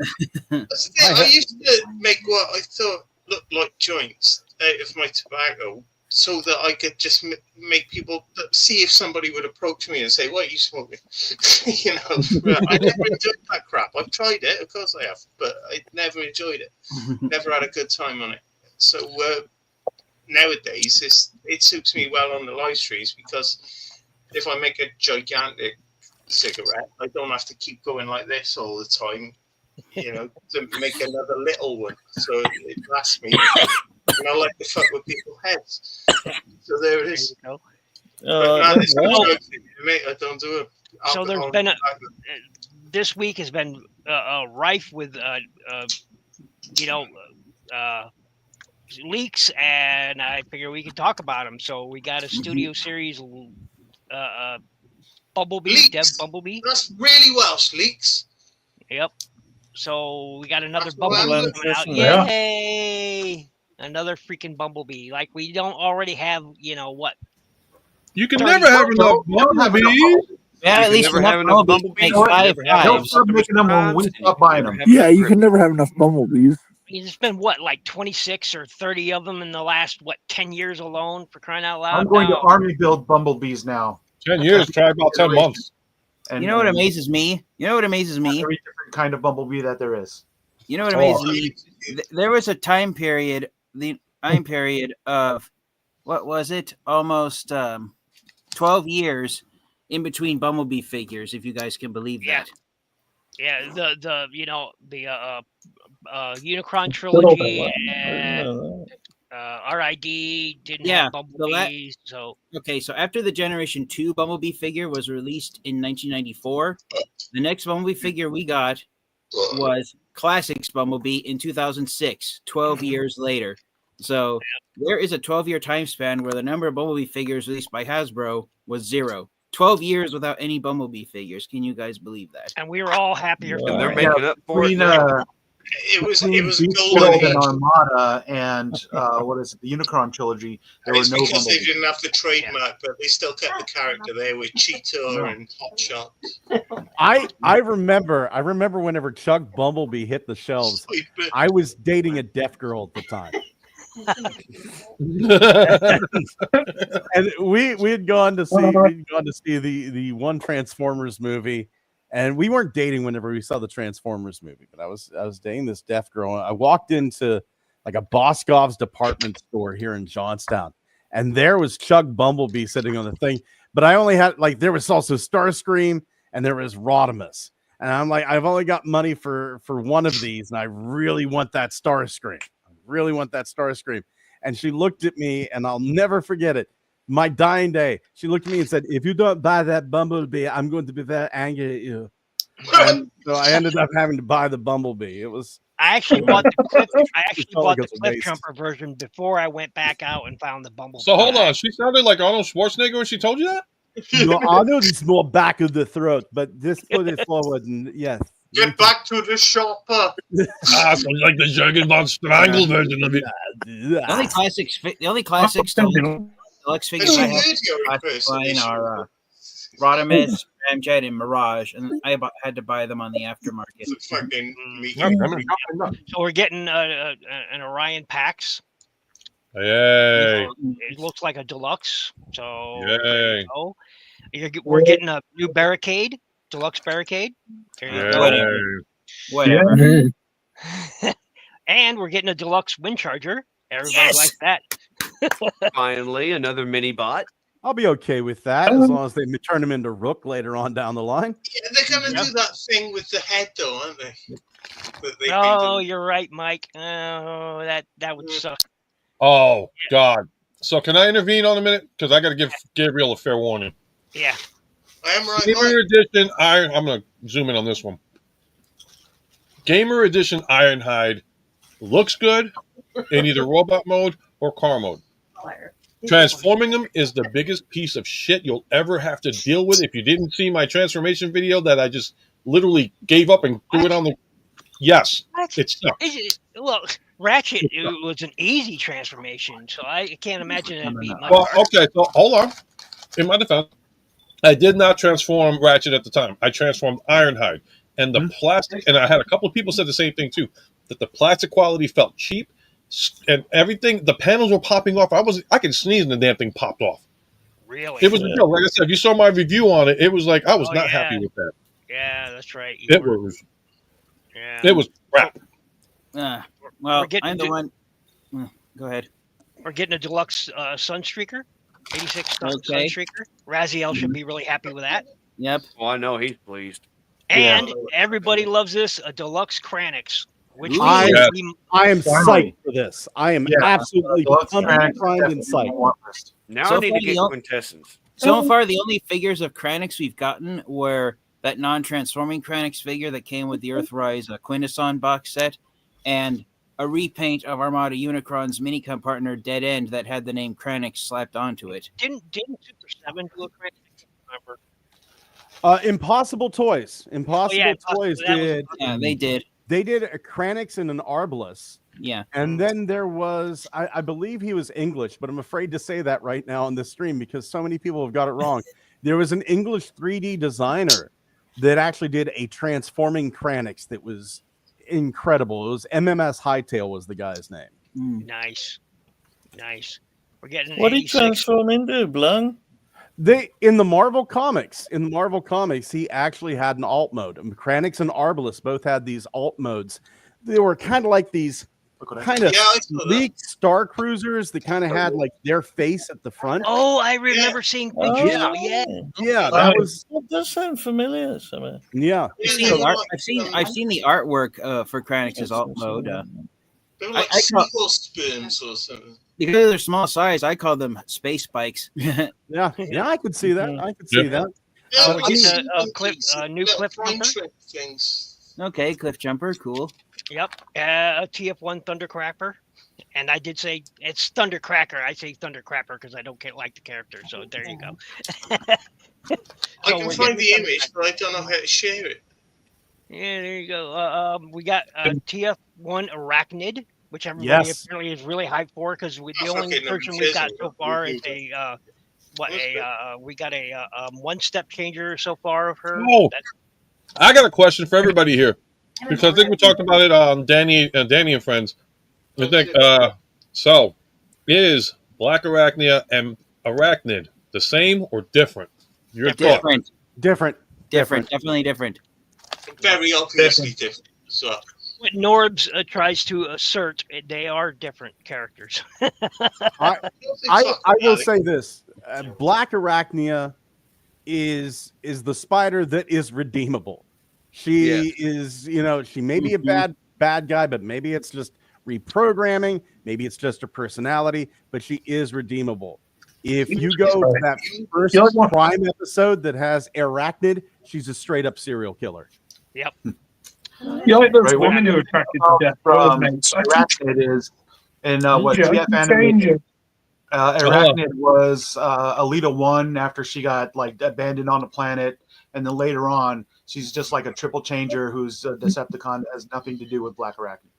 That's the thing. I used to make what I thought looked like joints out of my tobacco so that I could just make people see if somebody would approach me and say, "What are you smoking?" You know, I never enjoyed that crap. I've tried it, of course I have, but I never enjoyed it. Never had a good time on it. So nowadays, it suits me well on the live streams because if I make a gigantic cigarette, I don't have to keep going like this all the time, you know, to make another little one. So it lasts me. And I like to fuck with people's heads. So there it is. But mate, I don't do it. So there's been this week has been rife with, leaks, and I figure we could talk about them. So we got a studio series, Bumblebee, leaks. Dev Bumblebee. That's really Welsh, leaks. Yep. So we got another That's Bumblebee coming out. Yeah. Yay! Another freaking Bumblebee. Like we don't already have, what? You can never have enough Bumblebees. Yeah, at least enough Bumblebees make five Don't fives. stop making them when we stop buying them. Yeah, you can never have enough bumblebees. There's been like 26 or 30 of them in the last 10 years alone, for crying out loud. I'm going to army build bumblebees now. 10 years, try about 10 months. And, You know what amazes me? Every different kind of bumblebee that there is. You know what amazes me? There was a time period, of, what was it? Almost 12 years in between Bumblebee figures, if you guys can believe that. Yeah, the Unicron trilogy and RID didn't have Bumblebees. So after the Generation 2 Bumblebee figure was released in 1994, the next Bumblebee figure we got was Classics Bumblebee in 2006, 12 years later. So there is a 12-year time span where the number of Bumblebee figures released by Hasbro was 0. 12 years without any Bumblebee figures. Can you guys believe that? And we were all happier. And they're making up for it. It was Beast golden World and age. Armada and what is it, the Unicron trilogy. There were It's no because they Bumblebee. didn't have the trademark, but they still kept the character there with Cheetah and Hotshot. I remember whenever Chuck Bumblebee hit the shelves, I was dating a deaf girl at the time. And we had gone to see the one Transformers movie, and we weren't dating whenever we saw the Transformers movie, but I was dating this deaf girl. I walked into like a Boscov's department store here in Johnstown, and there was Chuck Bumblebee sitting on the thing, but I only had there was also Starscream and there was Rodimus, and I'm like, I've only got money for one of these, and I really want that Starscream. And she looked at me, and I'll never forget it. My dying day, she looked at me and said, "If you don't buy that Bumblebee, I'm going to be very angry at you." And so I ended up having to buy the Bumblebee. I actually bought the Cliff. I actually felt bought like the it was a Cliff waste. Jumper version before I went back out and found the Bumblebee. So hold on, she sounded like Arnold Schwarzenegger when she told you that? No, Arnold is more back of the throat, but just put it forward, and yes. Get back to the shopper. Sounds like the Jürgen von Strangle version of it. The only classics deluxe figures I have buying are Rodimus, Ramjet, and Mirage, and I had to buy them on the aftermarket. So we're getting an Orion Pax. Yay! It looks like a deluxe. So Yay! We're getting a new Barricade, deluxe Barricade. There you go. Whatever. And we're getting a deluxe Wind Charger. Everybody likes that. Finally, another mini bot. I'll be okay with that as long as they turn him into Rook later on down the line. Yeah, they're going to do that thing with the head, though, aren't they? Oh, you're right, Mike. Oh, that would suck. Oh God! So can I intervene on a minute? Because I got to give Gabriel a fair warning. Yeah. I am right. Gamer Edition. I'm going to zoom in on this one. Gamer Edition Ironhide looks good in either robot mode or car mode. Transforming them is the biggest piece of shit you'll ever have to deal with. If you didn't see my transformation video that I just literally gave up and threw it on the... Yes, it's tough. Well, Ratchet it was an easy transformation, so I can't imagine it'd be much. Well, okay, so hold on. In my defense, I did not transform Ratchet at the time. I transformed Ironhide. And the plastic, and I had a couple of people said the same thing too, that the plastic quality felt cheap and everything. The panels were popping off. I could sneeze and the damn thing popped off. Really? It was like I said, you saw my review on it. It was like I was not happy with that. Yeah, that's right. It was crap. Well, I'm the one. Go ahead. We're getting a deluxe Sunstreaker, 86 Sunstreaker. Raziel should be really happy with that. Yep. Oh, I know he's pleased. And everybody loves this, a deluxe Kranix. Which I am psyched for this. I am absolutely primed and psyched. Now I need to get quintessence. So far, the only figures of Kranix we've gotten were that non-transforming Kranix figure that came with the Earthrise Quintesson box set, and a repaint of Armada Unicron's Minicom partner Dead End that had the name Kranix slapped onto it. Didn't Super 7 do a Kranix? I can't remember. Impossible Toys. Impossible Toys did. They did. They did a Kranix and an Arbalest. Yeah. And then there was, I believe he was English, but I'm afraid to say that right now on the stream because so many people have got it wrong. There was an English 3D designer that actually did a transforming Kranix that was incredible. It was MMS Hightail was the guy's name. Nice. We're getting. What did he transform into, Blung? In the Marvel comics, he actually had an alt mode. And Kranix and Arbalest both had these alt modes. They were kind of like these kind of sleek Star Cruisers that kind of had like their face at the front. Oh, I remember seeing pictures. Yeah, that was. That does sound familiar. Somewhere. Yeah, I've seen the artwork for Kranix's alt mode. They were like seagull spoons or something. Because of their small size, I call them space bikes. yeah, I could see that. I could see that. New Cliff Jumper. Okay, Cliff Jumper, cool. Yep, a TF1 Thundercracker. And I did say it's Thundercracker. I say Thundercracker because I don't like the character. So there you go. I can find the image, but I don't know how to share it. Yeah, there you go. We got TF1 Arachnid, which everybody Yes. apparently is really hyped for because the only fucking version every we've got season, so far is we got a one step changer so far of her. Oh, I got a question for everybody here because I think we talked about it on Danny and Friends. I think so. Is Black Arachnia and Arachnid the same or different? Your thought? Different. Different. Definitely different. Very obviously different. So What Norbs tries to assert, they are different characters. I will say this: Black Arachnia is the spider that is redeemable. She is, she may be a bad guy, but maybe it's just reprogramming, maybe it's just her personality, but she is redeemable. If you go to that first Prime episode that has Arachnid, she's a straight up serial killer. Yep. You like those women who are attracted to death from Arachnid is in what Yeah, TF change animated. it. Arachnid was Alita 1 after she got like abandoned on the planet, and then later on she's just like a triple changer who's a Decepticon that has nothing to do with Black Arachnid.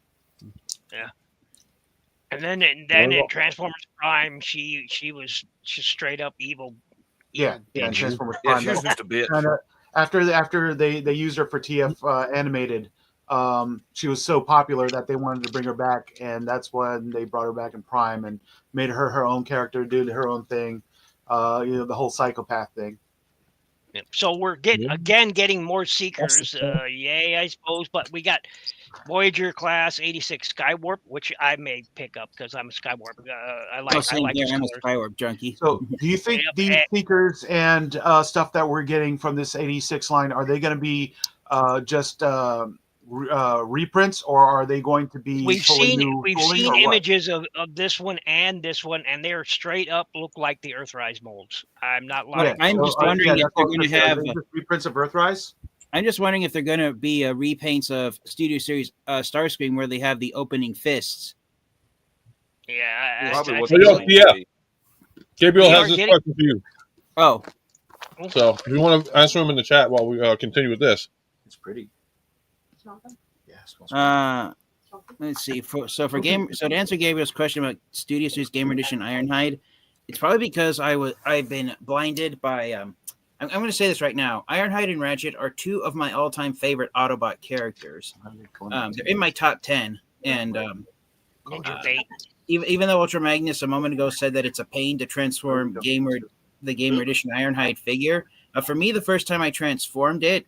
Yeah. And then in Transformers Prime, she was just straight up evil. Yeah, in Transformers Yeah, Prime. she was just a bitch. After they used her for TF animated, she was so popular that they wanted to bring her back, and that's when they brought her back in Prime and made her her own character, did her own thing, the whole psychopath thing. Yep. So we're getting more Seekers. Yay, I suppose. But we got Voyager class 86 Skywarp, which I may pick up because I'm a Skywarp. I like I'm a his colors. Skywarp junkie. So, do you think these Seekers and stuff that we're getting from this 86 line, are they going to be just reprints, or are they going to be We've seen images of of this one, and they're straight up look like the Earthrise molds. I'm not lying. I'm just wondering if they're going to have reprints of Earthrise. I'm just wondering if they're going to be repaints of Studio Series Starscream where they have the opening fists. Yeah, Gabriel has this question for you. Oh, so if you want to answer him in the chat while we continue with this, it's pretty. Let's see. So to answer Gabriel's question about Studio Series Gamer Edition Ironhide, it's probably because I've been blinded by. I'm going to say this right now. Ironhide and Ratchet are two of my all-time favorite Autobot characters. They're in my top 10, and even though Ultra Magnus a moment ago said that it's a pain to transform the Gamer Edition Ironhide figure, for me, the first time I transformed it,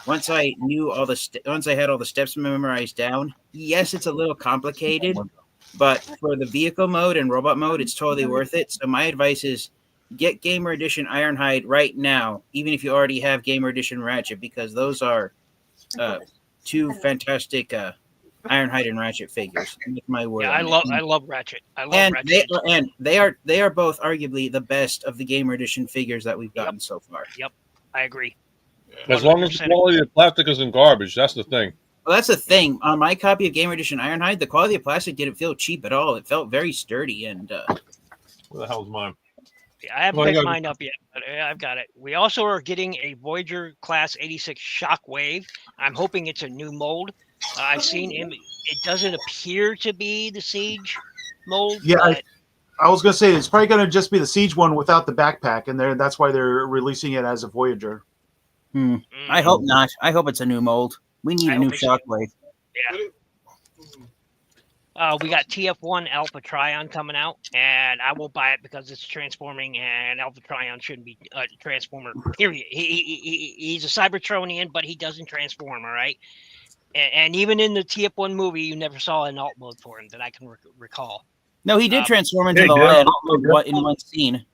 once I had all the steps memorized down, yes, it's a little complicated, but for the vehicle mode and robot mode, it's totally worth it. So my advice is get Gamer Edition Ironhide right now, even if you already have Gamer Edition Ratchet, because those are two fantastic Ironhide and Ratchet figures. Make my word. Yeah, I love Ratchet. And they are both arguably the best of the Gamer Edition figures that we've gotten so far. Yep, I agree. As long as the quality of plastic isn't garbage, that's the thing. Well, that's the thing. On my copy of Gamer Edition Ironhide, the quality of plastic didn't feel cheap at all. It felt very sturdy. And where the hell's mine? Yeah, I haven't picked mine up yet, but I've got it. We also are getting a Voyager Class 86 Shockwave. I'm hoping it's a new mold. I've seen him. It doesn't appear to be the Siege mold. Yeah, I was going to say it's probably going to just be the Siege one without the backpack, and that's why they're releasing it as a Voyager. I hope not. I hope it's a new mold. We need a new Shockwave. Yeah. We got TF1 Alpha Trion coming out, and I won't buy it because it's transforming, and Alpha Trion shouldn't be a transformer, period. He's a Cybertronian, but he doesn't transform, all right? And even in the TF1 movie, you never saw an alt mode for him that I can recall. No, he did transform into the lion in one scene.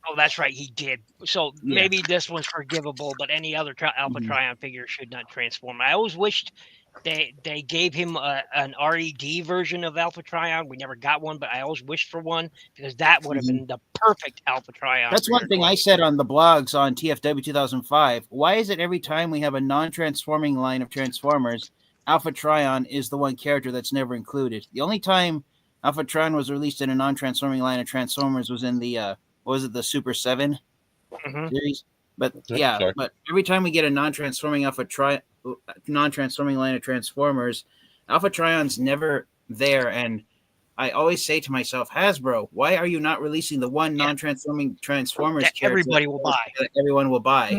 Oh, that's right, he did. So maybe this one's forgivable, but any other Alpha Trion figure should not transform. I always wished they gave him an RED version of Alpha Trion. We never got one, but I always wished for one because that would have been the perfect Alpha Trion. That's one thing I said on the blogs on TFW 2005. Why is it every time we have a non-transforming line of Transformers, Alpha Trion is the one character that's never included? The only time Alpha Trion was released in a non-transforming line of Transformers was in the was it the Super 7 series? But but every time we get a non-transforming Alpha non-transforming line of Transformers, Alpha Trion's never there, and I always say to myself, Hasbro, why are you not releasing the one non-transforming Transformers that character everybody will buy? that everyone will buy?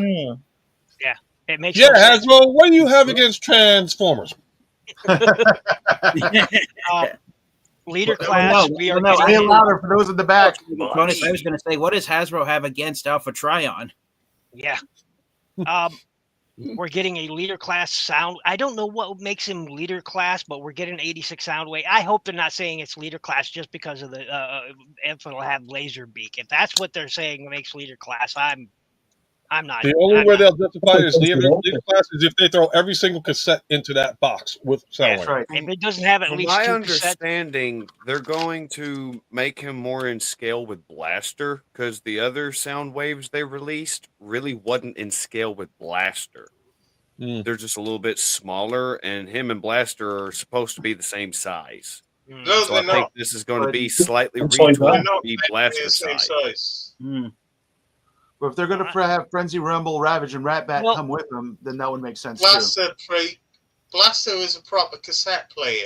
Yeah, it makes Yeah, no sense. Hasbro, what do you have against Transformers? Leader class, we are Say it getting louder for those in the back. Bonus, I was going to say, what does Hasbro have against Alpha Trion? yeah. We're getting a leader class sound. I don't know what makes him leader class, but we're getting 86 Soundwave. I hope they're not saying it's leader class just because of the if it'll have laser beak. If that's what they're saying makes leader class, I'm not. The only way they'll justify it as That's leader the class is if they throw every single cassette into that box with Soundwave. That's right. If it doesn't have at From least my 2 cassettes, understanding, they're going to make him more in scale with Blaster because the other sound waves they released really wasn't in scale with Blaster. They're just a little bit smaller, and him and Blaster are supposed to be the same size. No, So they're I think not. this is going to be slightly That's like retooled that. to Not be meant to be Blaster the same size. size. But if they're going to have Frenzy, Rumble, Ravage, and Ratbat Well- come with them, then that would make sense too. Blaster was a proper cassette player.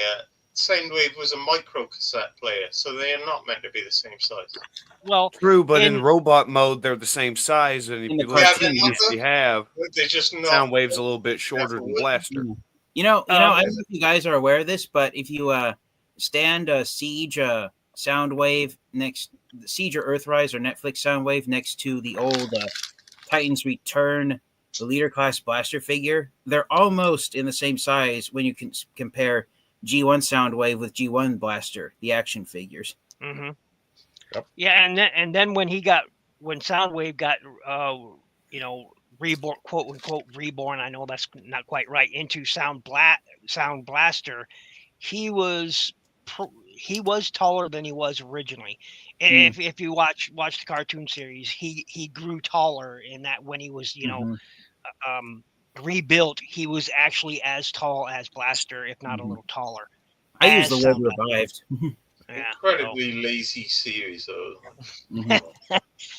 Soundwave was a micro cassette player, so they are not meant to be the same size. well, True, but in in- robot mode, they're the same size, and if In you the look at cartoon, the units we have, They're just not. Soundwave's a little bit shorter than Blaster. You know, I don't know if you guys are aware of this, but if you stand a Siege Soundwave next, Siege or Earthrise or Netflix Soundwave next to the old Titans Return, the leader class Blaster figure, they're almost in the same size when you can compare G1 Soundwave with G1 Blaster, the action figures. Mm-hmm. Yep. Yeah, and then when Soundwave got reborn, quote unquote reborn, I know that's not quite right, into Sound Blaster, he was taller than he was originally. And if you watch the cartoon series, he grew taller in that when he was rebuilt, he was actually as tall as Blaster, if not a little taller. I use As the word Sound revived. Yeah, Incredibly lazy series, though.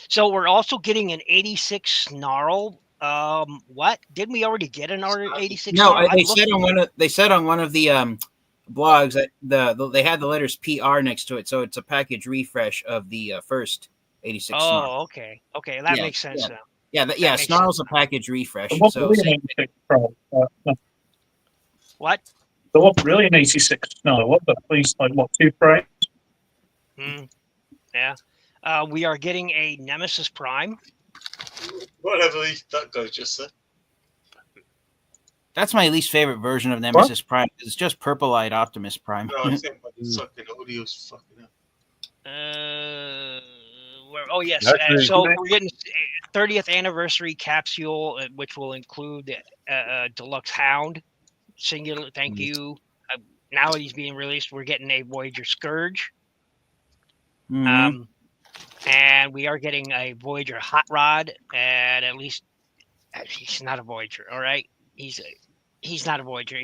so we're also getting an 86 Snarl. What? Didn't we already get an 86 No, Snarl? they said on one of the blogs that they had the letters PR next to it, so it's a package refresh of the first 86 Snarl. Oh, okay, that Yeah, makes sense yeah. now. Yeah, makes Snarl's a package refresh. There wasn't So really an 86 Pro. What? There wasn't really an 86 Snarl. What? At least like what, 2 frames? Yeah. We are getting a Nemesis Prime. Whatever that guy just said. that's my least favorite version of Nemesis Prime. It's just purple-eyed Optimus Prime. No, I think my fucking audio's fucking up. Oh yes. Actually- So we're getting 30th anniversary capsule, which will include deluxe Hound, singular. Thank you. Now he's being released. We're getting a Voyager Scourge. Mhm. And we are getting a Voyager Hot Rod, and at least he's not a Voyager. All right, he's not a Voyager.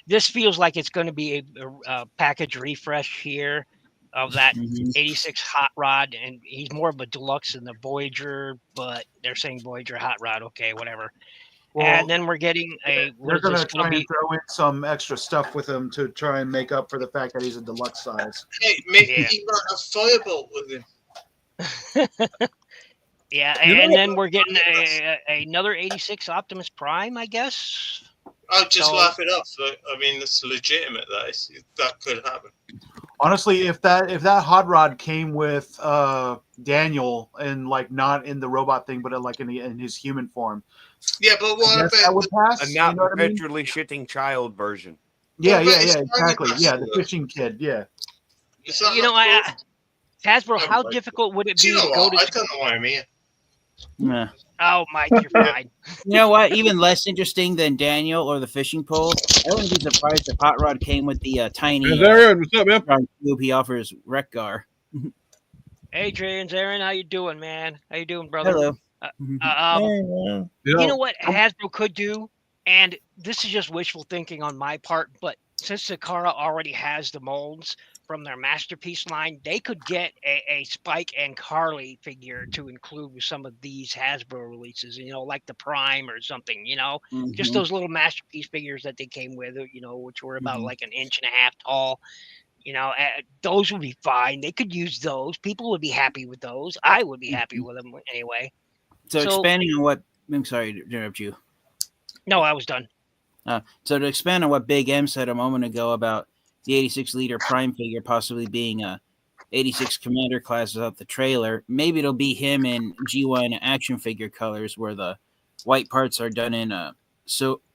This feels like it's going to be a package refresh here of that 86 Hot Rod, and he's more of a deluxe than the Voyager, but they're saying Voyager Hot Rod. Okay, whatever. Well, and then we're getting a. They're going to try be? and throw in some extra stuff with him to try and make up for the fact that he's a deluxe size. Hey, maybe he got a firebolt with him. Yeah, You know and then what? we're getting another 86 Optimus Prime, I guess. I'll just So- laugh it off. I mean, it's legitimate. That could happen. Honestly, if that hot rod came with Daniel and like not in the robot thing, but like in his human form, Yeah, but what yes, that about would pass. A You not know what I mean? perpetually shitting child version. Yeah, but yeah, it's yeah, tiny exactly. Yeah, the bastard. fishing kid. Yeah. Is that You know, not Hasbro, how like- difficult would it Do be you know to go what? I to? don't know why I'm here. Yeah. Oh, Mike, you're fine. You know what? Even less interesting than Daniel or the fishing pole. I wouldn't be surprised if Hot Rod came with the tiny Hey, Aaron, what's up, man? tube he offers Wreck-Gar. Adrian, Aaron, how you doing, man? How you doing, brother? Hello. You know what Hasbro could do, and this is just wishful thinking on my part, but since Sakara already has the molds from their masterpiece line, they could get a Spike and Carly figure to include with some of these Hasbro releases, like the Prime or something, just those little masterpiece figures that they came with, which were about like an inch and a half tall. Those would be fine. They could use those. People would be happy with those. I would be happy with them anyway. So expanding on what, I'm sorry to interrupt you. No, I was done. So to expand on what Big M said a moment ago about the 86 liter Prime figure possibly being a 86 Commander class without the trailer, maybe it'll be him in G1 action figure colors where the white parts are done in a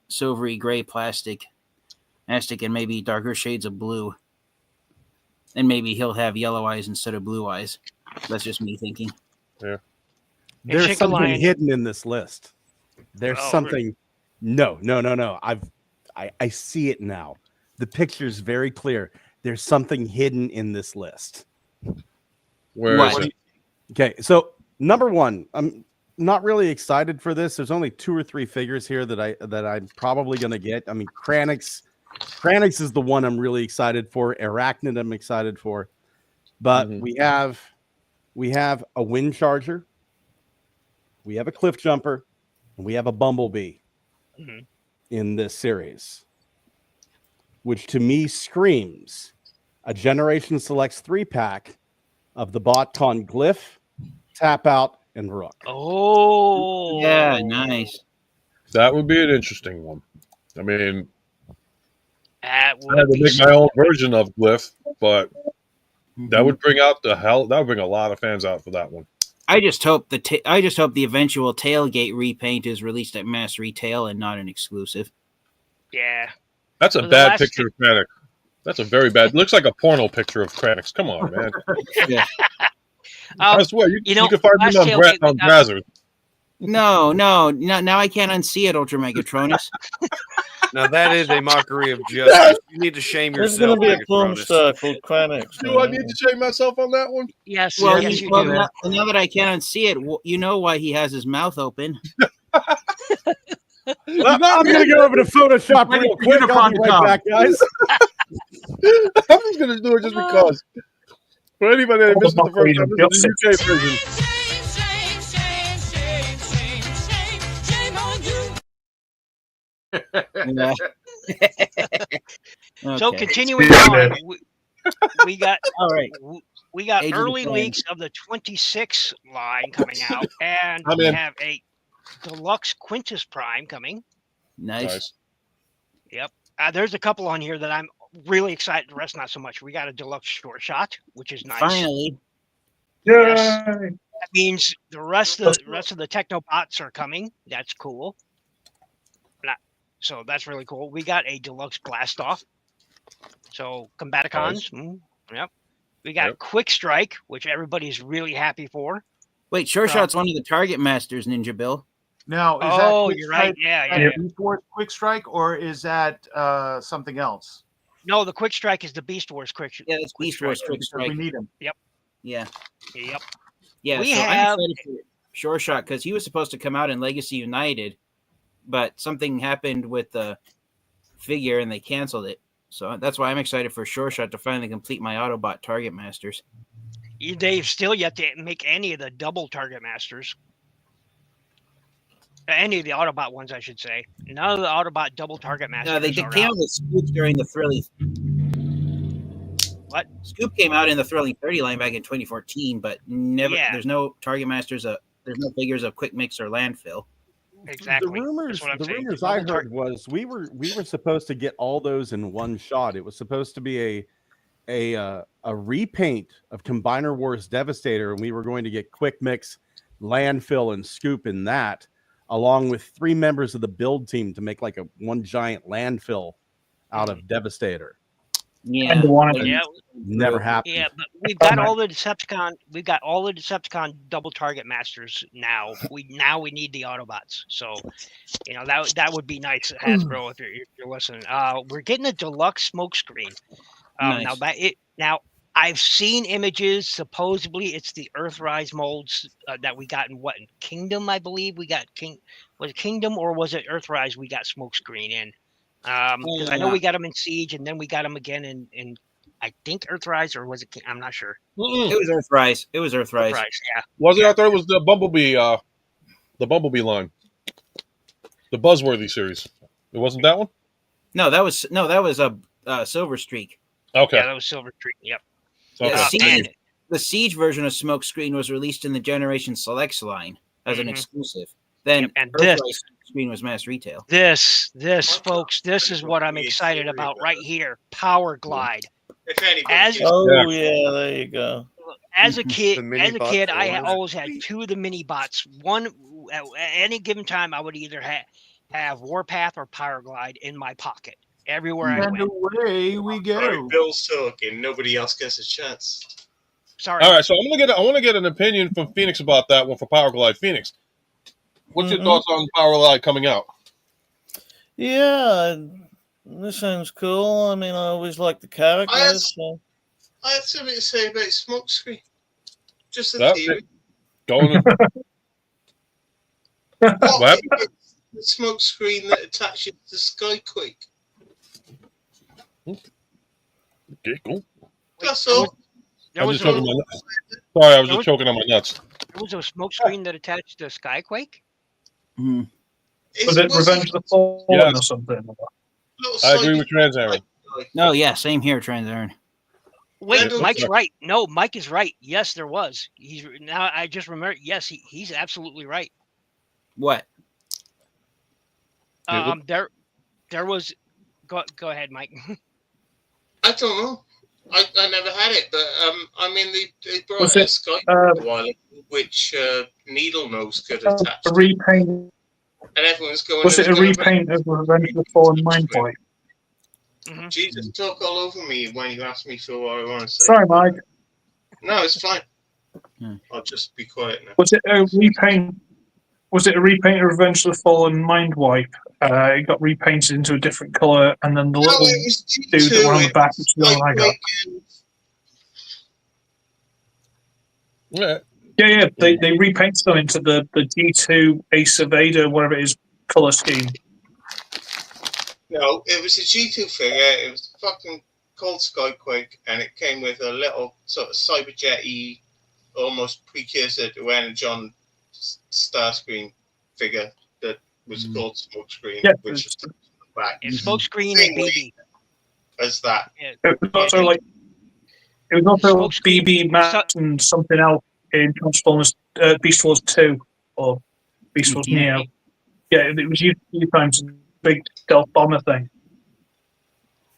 silvery gray plastic and maybe darker shades of blue. And maybe he'll have yellow eyes instead of blue eyes. That's just me thinking. Yeah. There's something hidden in this list. There's something. Really? No. I see it now. The picture's very clear. There's something hidden in this list. Where is it? Okay, so number one, I'm not really excited for this. There's only 2 or 3 figures here that I'm probably gonna get. I mean, Kranix is the one I'm really excited for. Arachnid I'm excited for, but we have a Wind Charger, we have a Cliff Jumper, and we have a Bumblebee in this series, which to me screams a Generation Selects 3-pack of the BotCon Glyph, Tap Out, and Rook. Oh, yeah, nice. That would be an interesting one. I mean, I had to make my own version of Glyph, but that would bring out that would bring a lot of fans out for that one. I just hope the eventual tailgate repaint is released at mass retail and not an exclusive. Yeah, that's a bad picture of Kranix. That's a very bad. Looks like a porno picture of Kranix. Come on, man. Yeah. I swear you can find him on Brazzers. No. Now I can't unsee it, Ultra Megatronus. Now that is a mockery of justice. You need to shame There's yourself. going to be a porn star called Kranix. Do I need to shame myself on that one? Yes. Well, yes, you well do. now that I can't unsee it, you know why he has his mouth open. I'm going to go over to Photoshop real quick. I'll be right back, guys. I'm just going to do it just because. For anybody that missed the first time, this is the UK version. So continuing on, we got all right. We got Agent early of leaks of the 26 line coming out, and we have a deluxe Quintus Prime coming. Nice. Yep. There's a couple on here that I'm really excited. The rest not so much. We got a deluxe short shot, which is nice. Finally. Yes. That means the rest of the Technobots are coming. That's cool. So that's really cool. We got a deluxe Blastoff. So Combaticons. Nice. Yep. We got Quick Strike, which everybody's really happy for. Wait, Sure Shot's one of the Target Masters, Ninja Bill. Now, is that you're right. Yeah. Beast Wars Quick Strike, or is that something else? No, the Quick Strike is the Beast Wars Quick Strike. Yeah, it's Beast Wars Quick Strike. We need him. Yep. Yeah. Yep. Yeah. We so have I'm excited for Sure Shot because he was supposed to come out in Legacy United, but something happened with the figure and they canceled it. So that's why I'm excited for Sure Shot to finally complete my Autobot Target Masters. They've still yet to make any of the double Target Masters. Any of the Autobot ones, I should say. None of the Autobot double Target Masters. No, they came out with Scoop during the Thrilling. What? Scoop came out in the Thrilling 30 line back in 2014, but never. Yeah. There's no Target Masters. There's no figures of Quick Mix or Landfill. Exactly. The rumors I heard was we were supposed to get all those in one shot. It was supposed to be a repaint of Combiner Wars Devastator, and we were going to get Quick Mix, Landfill, and Scoop in that, along with 3 members of the build team to make like one giant landfill out of Devastator. Yeah, never happened. Yeah, but we've got all the Decepticon. We've got all the Decepticon double Target Masters now. We need the Autobots. So, that would be nice, Hasbro, if you're listening. We're getting a deluxe smokescreen. Nice. Now I've seen images. Supposedly, it's the Earthrise molds that we got in Kingdom? I believe we got Was it Kingdom or was it Earthrise? We got smokescreen in. Because I know we got them in Siege, and then we got them again in I think Earthrise, or was it? I'm not sure. It was Earthrise. It was Earthrise. Earthrise, yeah. Was it? I thought it was the Bumblebee line, the Buzzworthy series. It wasn't that one. No, that was a Silver Streak. Okay, Yeah, that was Silver Streak. Yep. okay. The Siege version of Smokescreen was released in the Generation Selects line as an Mhm. exclusive. Then Yep, and Earthrise Smokescreen was mass retail. This, folks, this is what I'm excited about right here. Power Glide. If anybody As gives- yeah, there you go. as a kid, The mini bots I are always had two of the mini bots. One at any given time, I would either have Warpath or Power Glide in my pocket everywhere I And went. away we Right, go. Bill's talking. Nobody else gets a chance. Sorry. All right, so I want to get an opinion from Phoenix about that one for Power Glide. Phoenix, what's your thoughts on Power Glide coming out? Yeah, this sounds cool. I mean, I always like the characters. So. I have something to say about Smokescreen. Just a That- theory. Going. What if it's the Smokescreen that attaches to Skyquake? Okay, cool. That's all. There I'm was just choking a, my nuts. Sorry, I was there just was- choking on my nuts. there was a smoke screen that attached to Skyquake. Mhm. Was it Revenge of the Fallen Yes. or something? I agree with Trans Aaron. No, yeah, same here, Transern. Wait, don't- Mike's right. No, Mike is right. Yes, there was. He's now. I just remember. Yes, he's absolutely right. What? There was. Go ahead, Mike. I don't know. I never had it, but I mean they brought Was out it, Skyquake a while ago, which Needle Nose could attach. A repaint. And everyone's going. Was it a "It's gonna repaint of Revenge of the Fallen Mindwipe? Mm-hmm. Jesus, talk all over me when you ask me for what I want to say. Sorry, Mike. No, it's fine. Hmm. I'll just be quiet now. Was it a repaint? Was it a repaint of Revenge of the Fallen Mindwipe? It got repainted into a different color, and then the No, little it was dude that went on the G2, back, which is the one I got. Yeah. Yeah, they repainted them into the G2 Ace of Ada, whatever it is, color scheme. No, it was a G2 figure. It was fucking called Skyquake, and it came with a little sort of Cyberjet-y, almost precursor to Energon Starscreen figure that was called Smokescreen, Yeah, which is back It's smoke screen and BB. as that. Yeah. It was also like it was also Smoke screen. BB Max and something else in Transformers Beast Wars 2 or Beast Wars Yeah. Neo. Yeah, it was used a few times. Big stealth bomber thing.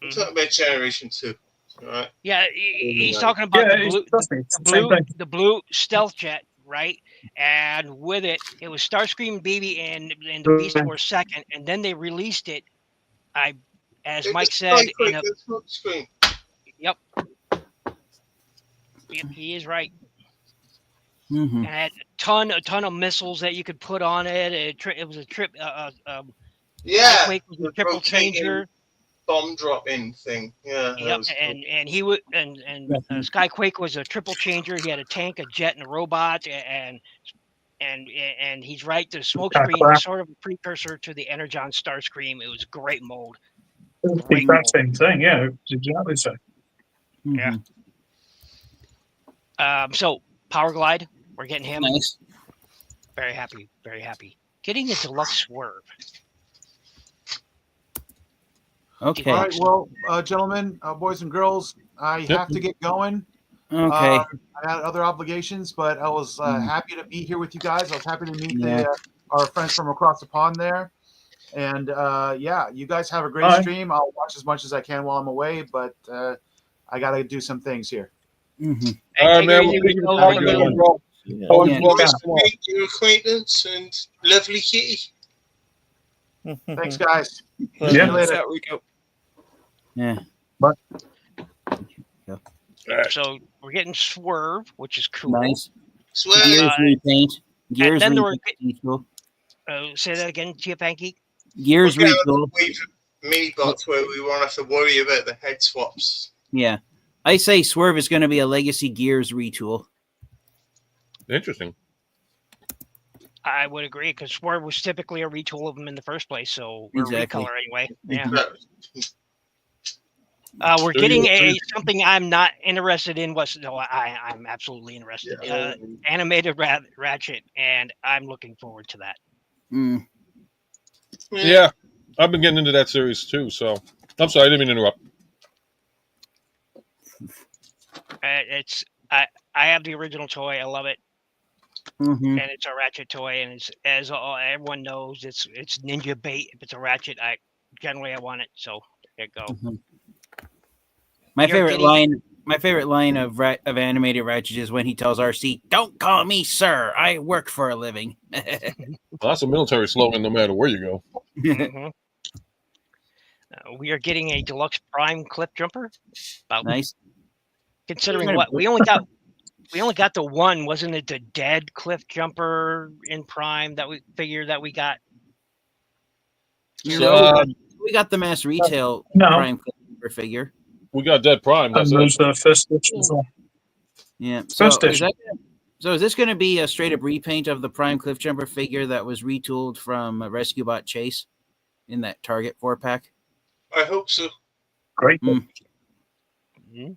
I'm talking about Generation 2. Right? Yeah, he's talking about Yeah, the it's, blue, trust me, it's the same thing. the blue stealth jet, right? And with it, it was Starscream BB and the Beast Right. Wars second, and then they released it. As It Mike was said, Skyquake and Smokescreen. yep, he is right. Mm-hmm. And it had a ton of missiles that you could put on it. It was a trip. Yeah, Quake was a the triple rotating changer. bomb drop-in thing. Yeah, that Yep, was cool. and he would Skyquake was a triple changer. He had a tank, a jet, and a robot, and he's right. The Smokescreen was sort of a precursor to the Energon Starscream. It was a great mold. It's the Great exact mold. same thing. Yeah, it's exactly the same. Mm-hmm. Yeah. So Power Glide, we're getting him. Nice. Very happy, very happy. Getting a deluxe swerve. Okay. All right, well, gentlemen, boys and girls, I have to get going. Okay. I had other obligations, but I was happy to be here with you guys. I was happy to meet Yeah. our friends from across the pond there. And yeah, you guys have a great Bye. stream. I'll watch as much as I can while I'm away, but I got to do some things here. Mm-hmm. All right, Take man. it We'll easy, keep you Rico. talking Have a good to one. bro. Yeah. Always Yeah. welcome Nice to to come on. meet your acquaintance and lovely kitty. Thanks, guys. See Yeah. you Peace later. out, Rico. Yeah. So we're getting swerve, which is cool. Nice. Swear. Gears repaint. Gears then there were- repaint. Retool. Say that again, Chiapanky. Gears We're getting retool. away from mini bots where we won't have to worry about the head swaps. Yeah. I say Swerve is going to be a Legacy Gears retool. Interesting. I would agree because Swerve was typically a retool of them in the first place, so or Exactly. recolor anyway. Yeah. We're getting something I'm not interested in. I'm absolutely interested. Animated Ratchet, and I'm looking forward to that. Mm. Yeah, I've been getting into that series too. So I'm sorry, I didn't mean to interrupt. I have the original toy. I love it. Mm-hmm. And it's a Ratchet toy, and it's everyone knows, it's ninja bait. If it's a Ratchet, I want it. So there you go. Mm-hmm. My favorite line of animated Ratchet is when he tells RC, "Don't call me sir. I work for a living." Well, that's a military slogan, no matter where you go. Mm-hmm. We are getting a deluxe Prime cliff jumper. Nice. Considering what we only got the one, wasn't it? The dead cliff jumper in Prime that we got. So we got the mass retail Prime cliff jumper figure. We got Dead Prime. That's those first editions. Yeah. First edition. So is this going to be a straight up repaint of the Prime cliff jumper figure that was retooled from Rescue Bot Chase in that Target 4-pack? I hope so. Great. Mm-hmm.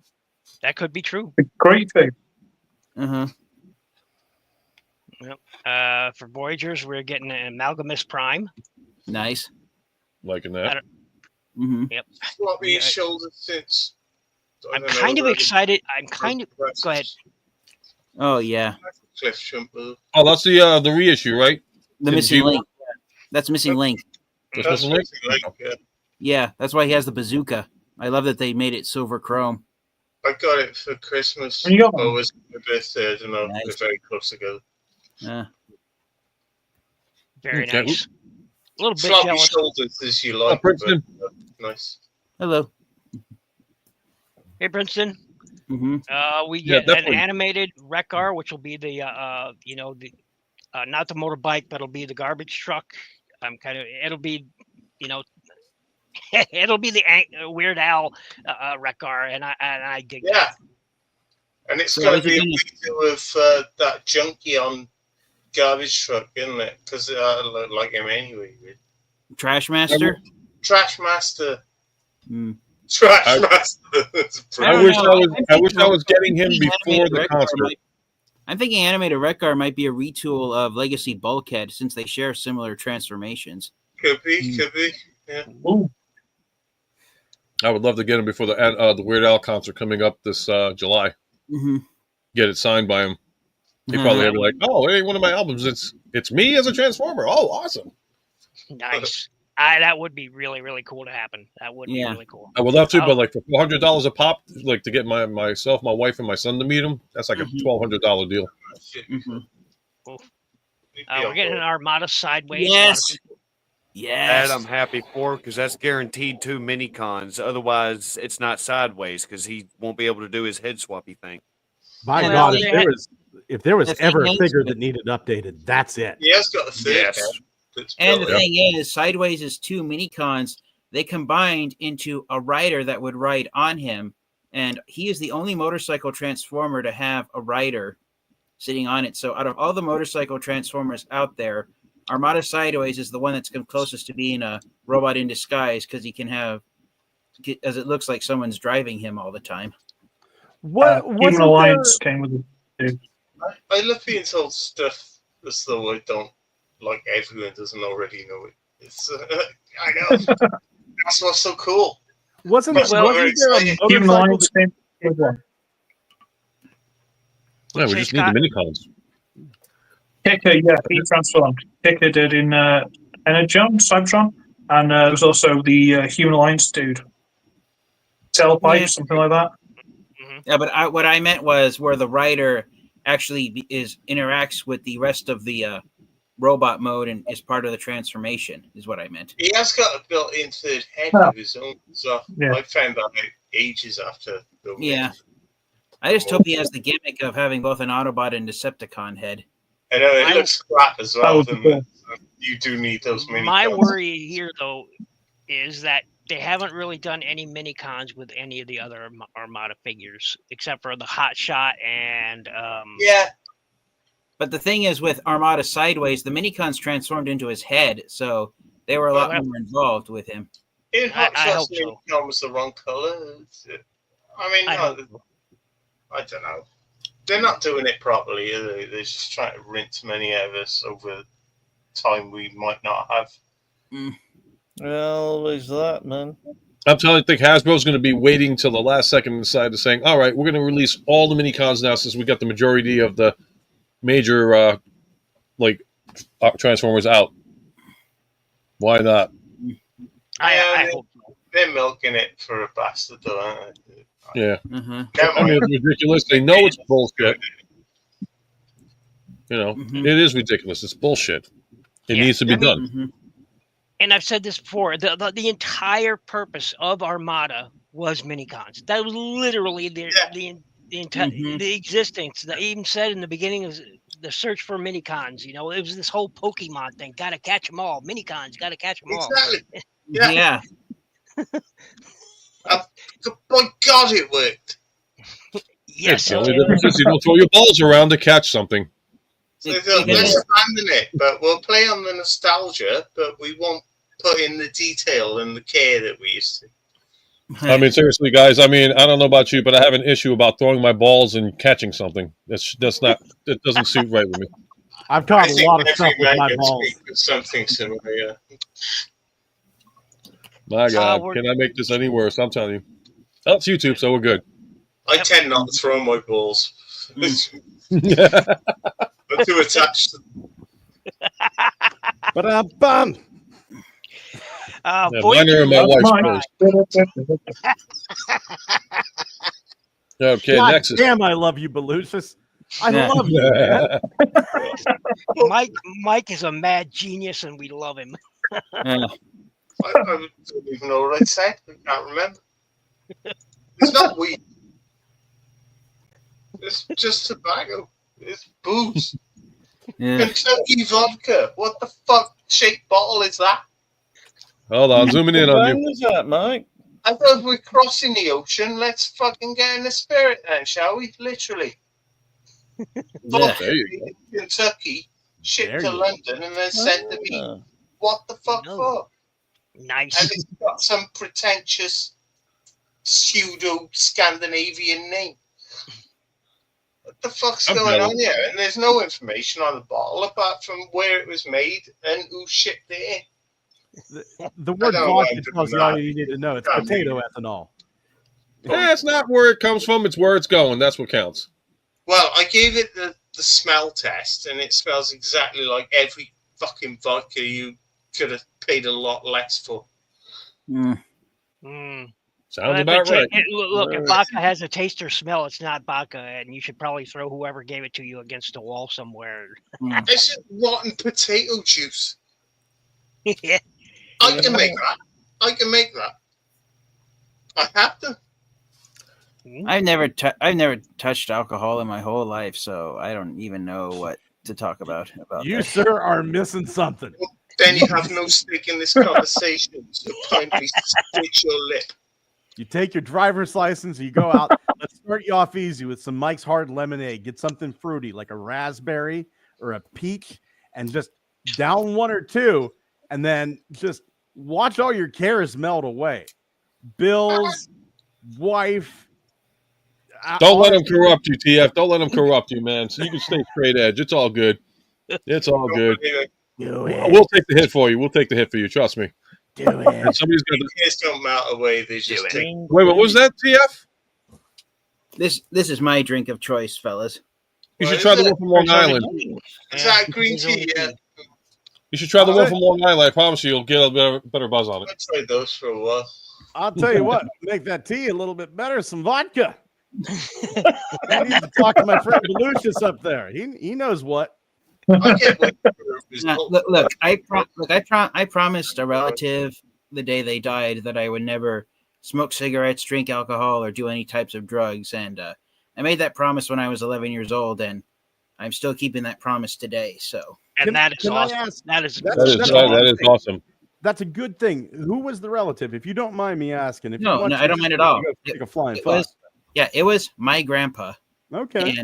That could be true. Great thing. Uh-huh. Yep. For Voyagers, we're getting an Amalgamus Prime. Nice. Liking that. Mm-hmm. Yep. Floppy his shoulder since. I'm kind of excited. Go ahead. Oh yeah. Cliff jumper. Oh, that's the reissue, right? The missing link. That's missing link. That's missing link. Yeah, that's why he has the bazooka. I love that they made it silver chrome. I got it for Christmas. You got one? Oh, it was my birthday. I don't know. Nice. It's very close ago. Very Okay. nice. A little bit Floppy jealous. shoulders as you like. Princeton. But, nice. Hello. Hey, Princeton. Mm-hmm. We get an definitely. animated Wreck-Ar, which will be the not the motorbike, but it'll be the garbage truck. It'll be, it'll be the Weird Al Wreck-Ar, and I dig that. And it's So going is to it be a gonna- video of that junkie on garbage truck, isn't it? Because I look like him anyway. Really. Trash Master. Trash Master. Mm. Trash Master. I wish I was getting him before the concert. I'm thinking animated Wreck-Ar might be a retool of Legacy Bulkhead since they share similar transformations. Could be. Yeah. Ooh. I would love to get him before the Weird Al concert coming up this July. Mm-hmm. Get it signed by him. He'd probably be like, "Oh, hey, one of my albums. It's me as a Transformer. Oh, awesome! Nice. That would be really, really cool to happen. That would be really cool. I would love to, but like for $400 a pop, like to get myself, my wife, and my son to meet him, that's like a $1,200 deal. Mm-hmm. We're getting an Armada Sideways. Yes. Yes. That I'm happy for because that's guaranteed 2 mini cons. Otherwise, it's not Sideways because he won't be able to do his head swappy thing. My Well, God, they if there was The thing ever a is figure that- that needed updated, that's it. He has got a third Yes. head that's And the built. thing is, Sideways is 2 mini cons. They combined into a rider that would ride on him, and he is the only motorcycle transformer to have a rider sitting on it. So, out of all the motorcycle transformers out there, Armada Sideways is the one that's closest to being a robot in disguise because he can have, as it looks like someone's driving him all the time. Human Alliance came with it. I love being told stuff as though I don't, like everyone doesn't already know it. It's I know. That's what's so cool. Wasn't That's there not very a exciting. Human motorcycle? Alliance came with one. Yeah, we Say, just need the Scott? mini cons. Kicker, yeah, he transformed. Kicker did in Energon, Cybertron, and there's also the Human Alliance dude. Tailpipe, Yeah. something like that. Yeah, but what I meant was where the rider actually interacts with the rest of the robot mode and is part of the transformation, is what I meant. He has got a built-in third head Oh. of his own. So Yeah. I found that out ages after. Yeah. I just hope he has the gimmick of having both an Autobot and Decepticon head. I know it looks crap as That well. would be Doesn't cool. it? So you do need those mini. My cons. worry here, though, is that they haven't really done any mini cons with any of the other Armada figures, except for the Hot Shot and Yeah. But the thing is, with Armada Sideways, the Minicons transformed into his head, so they were a lot more involved with him. In hot I sauce, hope so. was the wrong color. I mean, I no, hope. I don't know. They're not doing it properly, are they? They're just trying to rinse many of us over time we might not have. Well, always that, man. I'm telling you, I think Hasbro's going to be waiting till the last second and decide to saying, all right, we're going to release all the mini cons now since we got the majority of the major Transformers out. Why not? I hope so. They're milking it for a bastard, though, aren't they? Yeah. Mm-hmm. I mean, it's ridiculous. They know it's bullshit. You know, it is ridiculous. It's bullshit. It needs to be done. And I've said this before. The entire purpose of Armada was minicons. That was literally the existence. They even said in the beginning of the search for minicons. You know, it was this whole Pokemon thing. Got to catch them all. Minicons. Got to catch them all. Exactly. Yeah. By God, it worked. Yes. The only difference is you don't throw your balls around to catch something. So let's abandon it, but we'll play on the nostalgia, but we won't put in the detail and the care that we used to. I mean, seriously, guys. I mean, I don't know about you, but I have an issue about throwing my balls and catching something. That's not. It doesn't suit right with me. I've caught a lot of stuff with my balls. Something similar, yeah. My God, can I make this any worse? I'm telling you. Oh, it's YouTube, so we're good. I tend not to throw my balls. I'm too attached to them. But bum. Mine are in my wife's purse. Okay, God next is damn, I love you, Belushis. I love you. Man. Mike is a mad genius, and we love him. I don't even know what I said. I can't remember. It's not weed. It's just tobacco. It's booze. Kentucky vodka. What the fuck shaped bottle is that? Hold on, zooming in on you. Is that, Mike? I thought we're crossing the ocean. Let's fucking get in the spirit then, shall we? Literally. Vodka in Kentucky, shipped to London, and then sent to me. What the fuck for? Nice. And it's got some pretentious pseudo-Scandinavian name. What the fuck's going on here? And there's no information on the bottle apart from where it was made and who shipped it in. The word vodka tells you all you need to know. It's potato ethanol. Yeah, it's not where it comes from. It's where it's going. That's what counts. Well, I gave it the smell test, and it smells exactly like every fucking vodka you could have paid a lot less for. Sounds about right. Look, if vodka has a taste or smell, it's not vodka, and you should probably throw whoever gave it to you against a wall somewhere. It's just rotten potato juice. Yeah. I can make that. I have to. I've never touched alcohol in my whole life, so I don't even know what to talk about you, that. sir, are missing something. Then you have no stake in this conversation, so kindly stitch your lip. You take your driver's license, you go out. Let's start you off easy with some Mike's Hard Lemonade. Get something fruity like a raspberry or a peach, and just down one or two, and then just watch all your cares melt away. Bills, wife. Don't let him corrupt you, TF. Don't let him corrupt you, man. So you can stay straight edge. It's all good. It's all good. We'll take the hit for you. We'll take the hit for you. Trust me. Do it. Somebody's got the kids don't melt away. They just take. Wait, what was that, TF? This is my drink of choice, fellas. You should try the one from Long Island. Is that green tea? Yeah. You should try the one from Long Island. I promise you, you'll get a better buzz on it. I tried those for a while. I'll tell you what, make that tea a little bit better. Some vodka. I need to talk to my friend Lucius up there. He knows what. Look, I promised a relative the day they died that I would never smoke cigarettes, drink alcohol, or do any types of drugs. And I made that promise when I was 11 years old, and I'm still keeping that promise today. So, and that is awesome. That is awesome. That's a good thing. Who was the relative? If you don't mind me asking. If no, I don't mind at all. Take a flying it was my grandpa. Okay.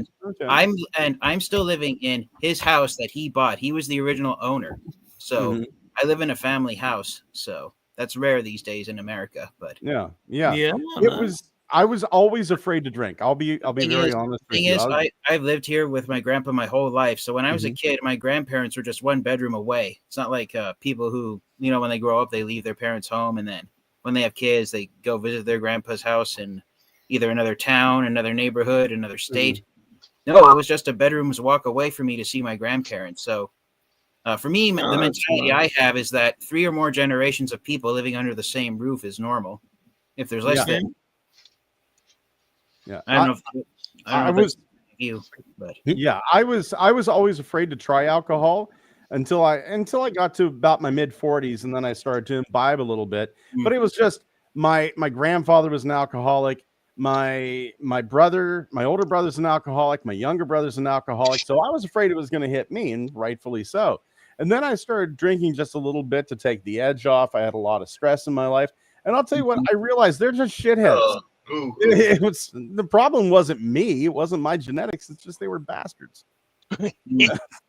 And I'm still living in his house that he bought. He was the original owner. So I live in a family house. So That's rare these days in America. But yeah. I was always afraid to drink. I'll be very honest with you. I've lived here with my grandpa my whole life. So when I was a Mhm. kid, my grandparents were just one bedroom away. It's not like people who, when they grow up, they leave their parents' home, and then when they have kids, they go visit their grandpa's house in either another town, another neighborhood, another state. No, it was just a bedroom's walk away for me to see my grandparents. So for me, the mentality I have is that 3 or more generations of people living under the same roof is normal. If there's less than, I don't know. I was you, but yeah, I was always afraid to try alcohol until I got to about my mid 40s, and then I started to imbibe a little bit. But it was just my grandfather was an alcoholic. My brother, my older brother's an alcoholic. My younger brother's an alcoholic. So I was afraid it was going to hit me, and rightfully so. And then I started drinking just a little bit to take the edge off. I had a lot of stress in my life, and I'll tell you what, I realized they're just shitheads. It was, the problem wasn't me. It wasn't my genetics. It's just they were bastards. Well,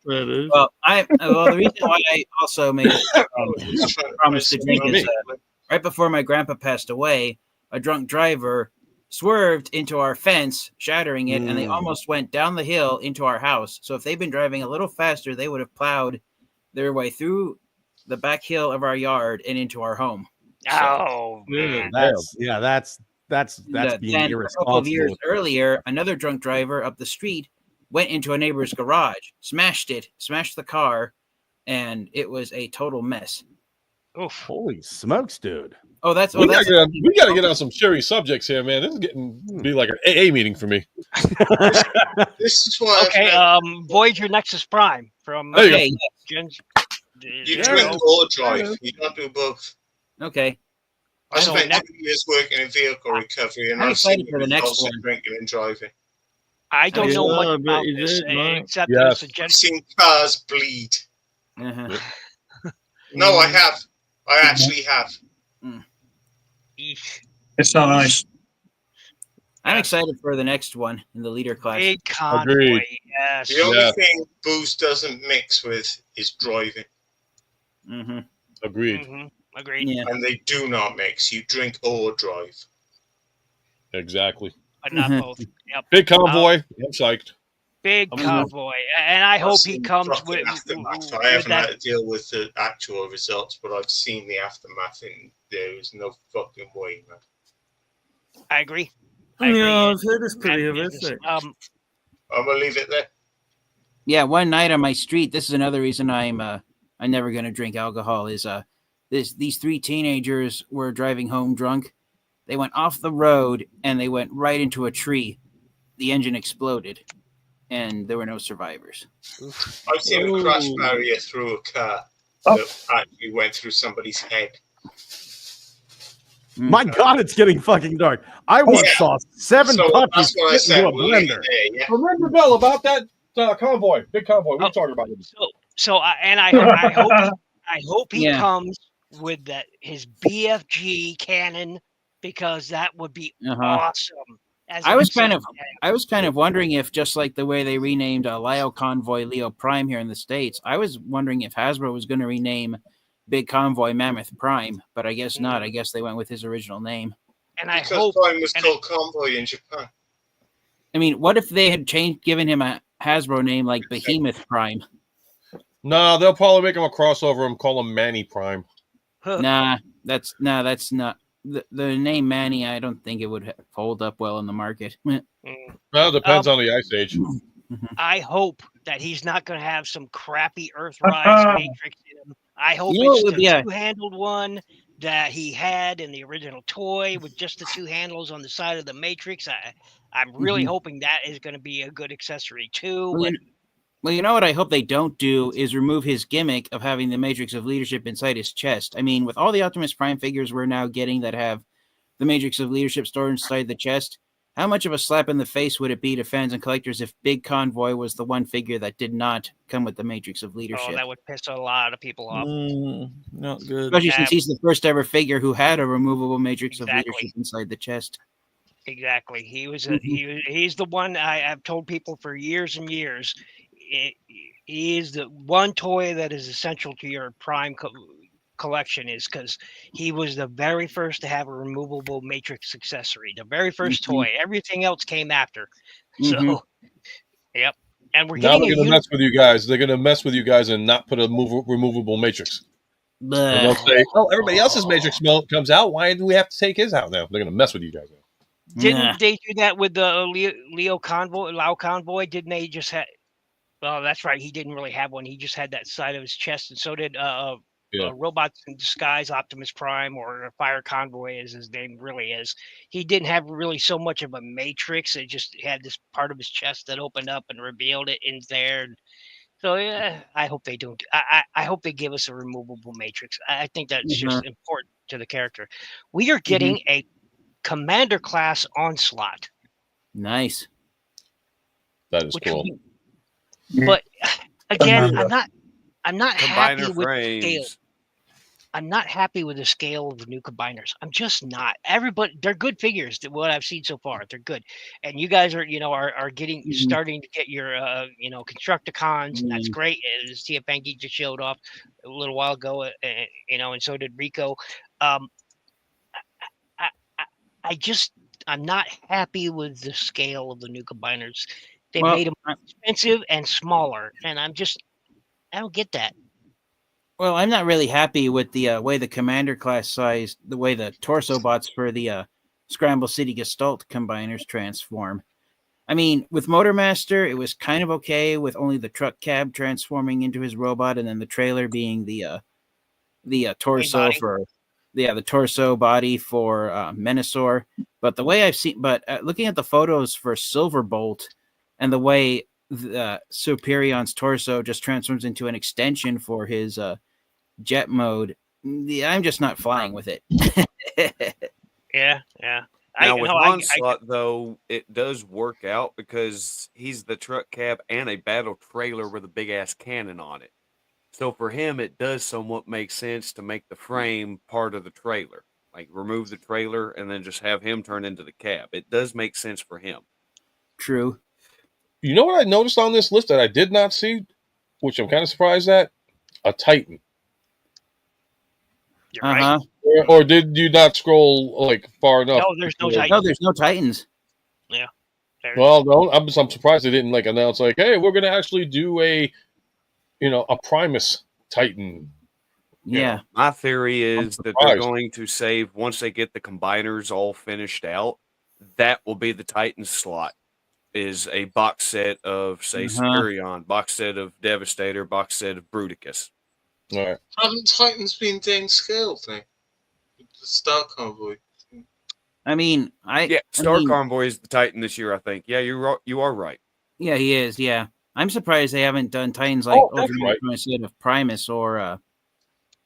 the reason why I also made promise to drink is right before my grandpa passed away, a drunk driver swerved into our fence, shattering it, and they almost went down the hill into our house. So if they'd been driving a little faster, they would have plowed their way through the back hill of our yard and into our home. Oh, man. That's being irresponsible. A couple of years earlier, another drunk driver up the street went into a neighbor's garage, smashed the car, and it was a total mess. Oof. Holy smokes, dude. Oh, we gotta get on some serious subjects here, man. This is getting be like an AA meeting for me. This is why. Okay, Voyager Nexus Prime from. Okay. You drink or drive. You don't do both. Okay. I spent 2 years working in vehicle recovery, and I've seen the next one drinking and driving. I don't know much about this, except that it's a I've seen cars bleed. Uh-huh. No, I have. I actually have. It's not nice. I'm excited for the next one in the leader class. Big convoy, yes. The only thing booze doesn't mix with is driving. Mm-hmm. Agreed. Mm-hmm. Agreed. Yeah. And they do not mix. You drink or drive. Exactly. But not both. Yep. Big convoy. I'm psyched. Big convoy, and I hope he comes with aftermath. I haven't had to deal with the actual results, but I've seen the aftermath, and there is no fucking way, man. I agree. Yeah, I've heard it's pretty horrific. I'm gonna leave it there. Yeah, one night on my street. This is another reason I'm never gonna drink alcohol. Is these 3 teenagers were driving home drunk. They went off the road and they went right into a tree. The engine exploded, and there were no survivors. I've seen a crash barrier through a car that actually went through somebody's head. My God, it's getting fucking dark. I once saw 7 puppies fit into a blender. Remember, Bill, about that convoy, big convoy. We talking about it. So I hope he comes with his BFG cannon, because that would be awesome. I was kind of wondering if, just like the way they renamed Lio Convoy Leo Prime here in the States, I was wondering if Hasbro was going to rename Big Convoy Mammoth Prime, but I guess not. I guess they went with his original name. And because I hope Prime was called Convoy in Japan. I mean, what if they had given him a Hasbro name like Behemoth Prime? No, they'll probably make him a crossover and call him Manny Prime. Nah, that's not. The name Manny, I don't think it would hold up well in the market. Well, it depends on the Ice Age. I hope that he's not going to have some crappy Earthrise Matrix in him. I hope it's the two-handled one that he had in the original toy with just the 2 handles on the side of the Matrix. I'm really hoping that is going to be a good accessory too. Well, you know what I hope they don't do is remove his gimmick of having the Matrix of Leadership inside his chest. I mean, with all the Optimus Prime figures we're now getting that have the Matrix of Leadership stored inside the chest, how much of a slap in the face would it be to fans and collectors if Big Convoy was the one figure that did not come with the Matrix of Leadership? Oh, that would piss a lot of people off. Not good. Especially since he's the first ever figure who had a removable Matrix of Leadership inside the chest. Exactly. He was he's the one I've told people for years and years. He is the one toy that is essential to your Prime collection is because he was the very first to have a removable Matrix accessory, the very 1st toy. Everything else came after. So, yep. And we're Now getting they're going to mess with you guys. They're going to mess with you guys and not put a removable Matrix. And they'll say, "Oh, everybody else's Matrix comes out. Why do we have to take his out now?" They're going to mess with you guys now. Didn't they do that with the Lao Convoy? Didn't they just have? Well, that's right. He didn't really have one. He just had that side of his chest, and so did Robots in Disguise, Optimus Prime, or Fire Convoy, as his name really is. He didn't have really so much of a matrix. It just had this part of his chest that opened up and revealed it in there. So yeah, I hope they don't. I hope they give us a removable matrix. I think that's just important to the character. We are getting a Commander class Onslaught. Nice. That is cool. But again, I'm not happy Combiner with the scale. frames. I'm not happy with the scale of the new combiners. I'm just not. Everybody, they're good figures. What I've seen so far, they're good. And you guys are, are getting starting to get your, Constructicons, and that's great. As TFN Geek just showed off a little while ago, and so did Rico. I'm not happy with the scale of the new combiners. They made them expensive and smaller, and I don't get that. Well, I'm not really happy with the way the Commander class size, the way the torso bots for the Scramble City Gestalt combiners transform. I mean, with Motormaster, it was kind of okay with only the truck cab transforming into his robot, and then the trailer being the torso for the torso body for Menasor. But the way I've seen, looking at the photos for Silverbolt and the way the Superion's torso just transforms into an extension for his jet mode, I'm just not flying with it. Yeah. Now with Onslaught, though, it does work out because he's the truck cab and a battle trailer with a big ass cannon on it. So for him, it does somewhat make sense to make the frame part of the trailer. Like remove the trailer and then just have him turn into the cab. It does make sense for him. True. You know what I noticed on this list that I did not see, which I'm kind of surprised at? A Titan. You're right. Or did you not scroll far enough? No, there's no Titans. No, there's no Titans. Yeah. Well, no, I'm surprised they didn't announce hey, we're going to actually do a Primus Titan. Yeah. My theory is that they're going to save once they get the combiners all finished out. That will be the Titan slot. Is a box set of, say, Superion, box set of Devastator, box set of Bruticus. All right. Haven't Titans been downscaled, though? The Star Convoy. I mean, Star Convoy is the Titan this year, I think. Yeah, you are right. Yeah, he is. Yeah, I'm surprised they haven't done Titans like instead of Primus or.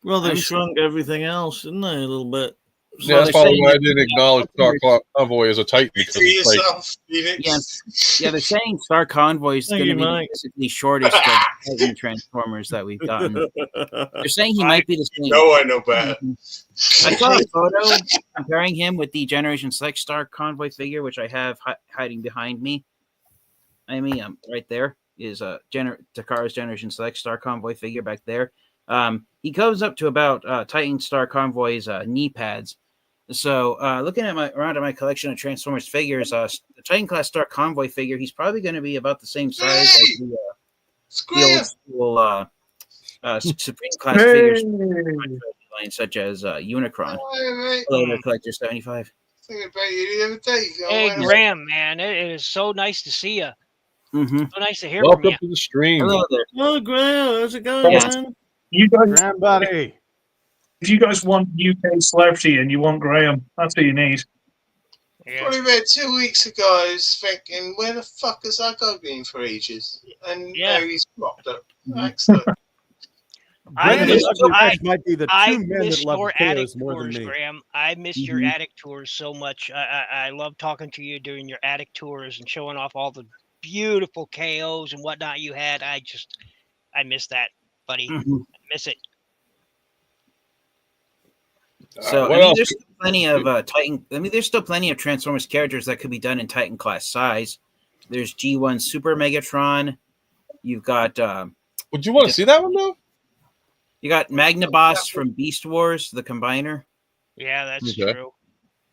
Well, they shrunk everything else, didn't they, a little bit? So that's probably why I didn't acknowledge Star Convoy as a Titan. Because they're saying Star Convoy is going to be the basically shortest of Titan Transformers that we've gotten. They're saying he might be the same. No, I know better. I saw a photo comparing him with the Generation Select Star Convoy figure, which I have hiding behind me. I mean, right there is Takara's Generation Select Star Convoy figure back there. He goes up to about Titan Star Convoy's knee pads. So looking at my collection of Transformers figures, the Titan class Star Convoy figure, he's probably going to be about the same size as the old school Supreme class figures, such as Unicron. Collector 75. Thinking about you the other day. Hey, Graham, man, it is so nice to see you. Mm-hmm. So nice to hear Welcome from you. to the stream. Hello there. Oh, Graham, how's it going, man? You guys, Graham, buddy. if you guys want UK celebrity and you want Graham, that's what you need. Yeah. Probably about 2 weeks ago, I was thinking, where the fuck has that guy been for ages? And now he's popped up. Excellent. I might be the two men miss that love your potatoes attic more tours, than me. Graham. I miss your attic tours so much. I love talking to you during your attic tours and showing off all the beautiful KOs and whatnot you had. I miss that, buddy. I miss it. So there's still plenty of Titan. There's still plenty of Transformers characters that could be done in Titan class size. There's G1 Super Megatron. You've got. Would you want to see that one though? You got Magnaboss from Beast Wars, the combiner. Yeah, that's Okay. true.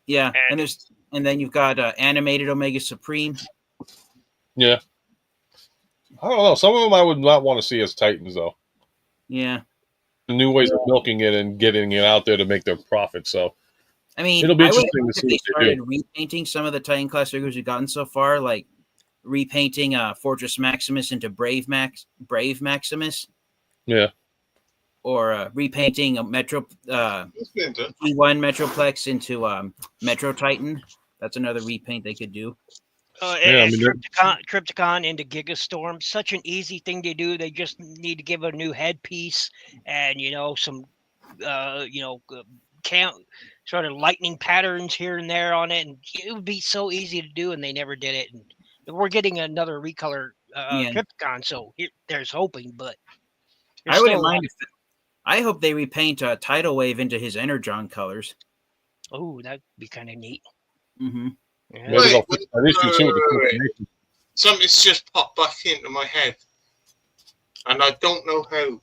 Yeah, and then you've got animated Omega Supreme. Yeah. I don't know. Some of them I would not want to see as Titans, though. Yeah. The new ways of milking it and getting it out there to make their profit. So, I mean, it'll be I would interesting to if see they what they started do. repainting some of the Titan class figures we've gotten so far, like repainting Fortress Maximus into Brave Maximus. Yeah. Or repainting a Metro T1 Metroplex into Metro Titan. That's another repaint they could do. And Crypticon into Gigastorm. Such an easy thing to do. They just need to give a new headpiece and some sort of lightning patterns here and there on it, and it would be so easy to do. And they never did it. And we're getting another recolor Crypticon, so there's hoping. But I wouldn't mind if. I hope they repaint Tidal Wave into his Energon colors. Oh, that'd be kind of neat. Mm-hmm. Yeah. Something's just popped back into my head, and I don't know how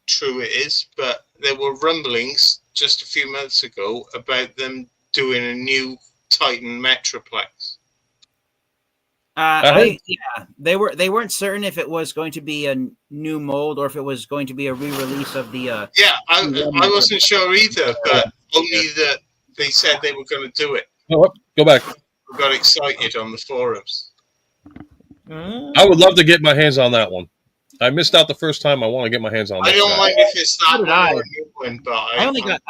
true it is, but there were rumblings just a few months ago about them doing a new Titan Metroplex. They weren't certain if it was going to be a new mold or if it was going to be a re-release of the. I wasn't sure either, but only that they said they were going to do it. Oh, go back. We got excited on the forums. I would love to get my hands on that one. I missed out the first time. I want to get my hands on that. I don't mind if it's that one or a new one, but I only got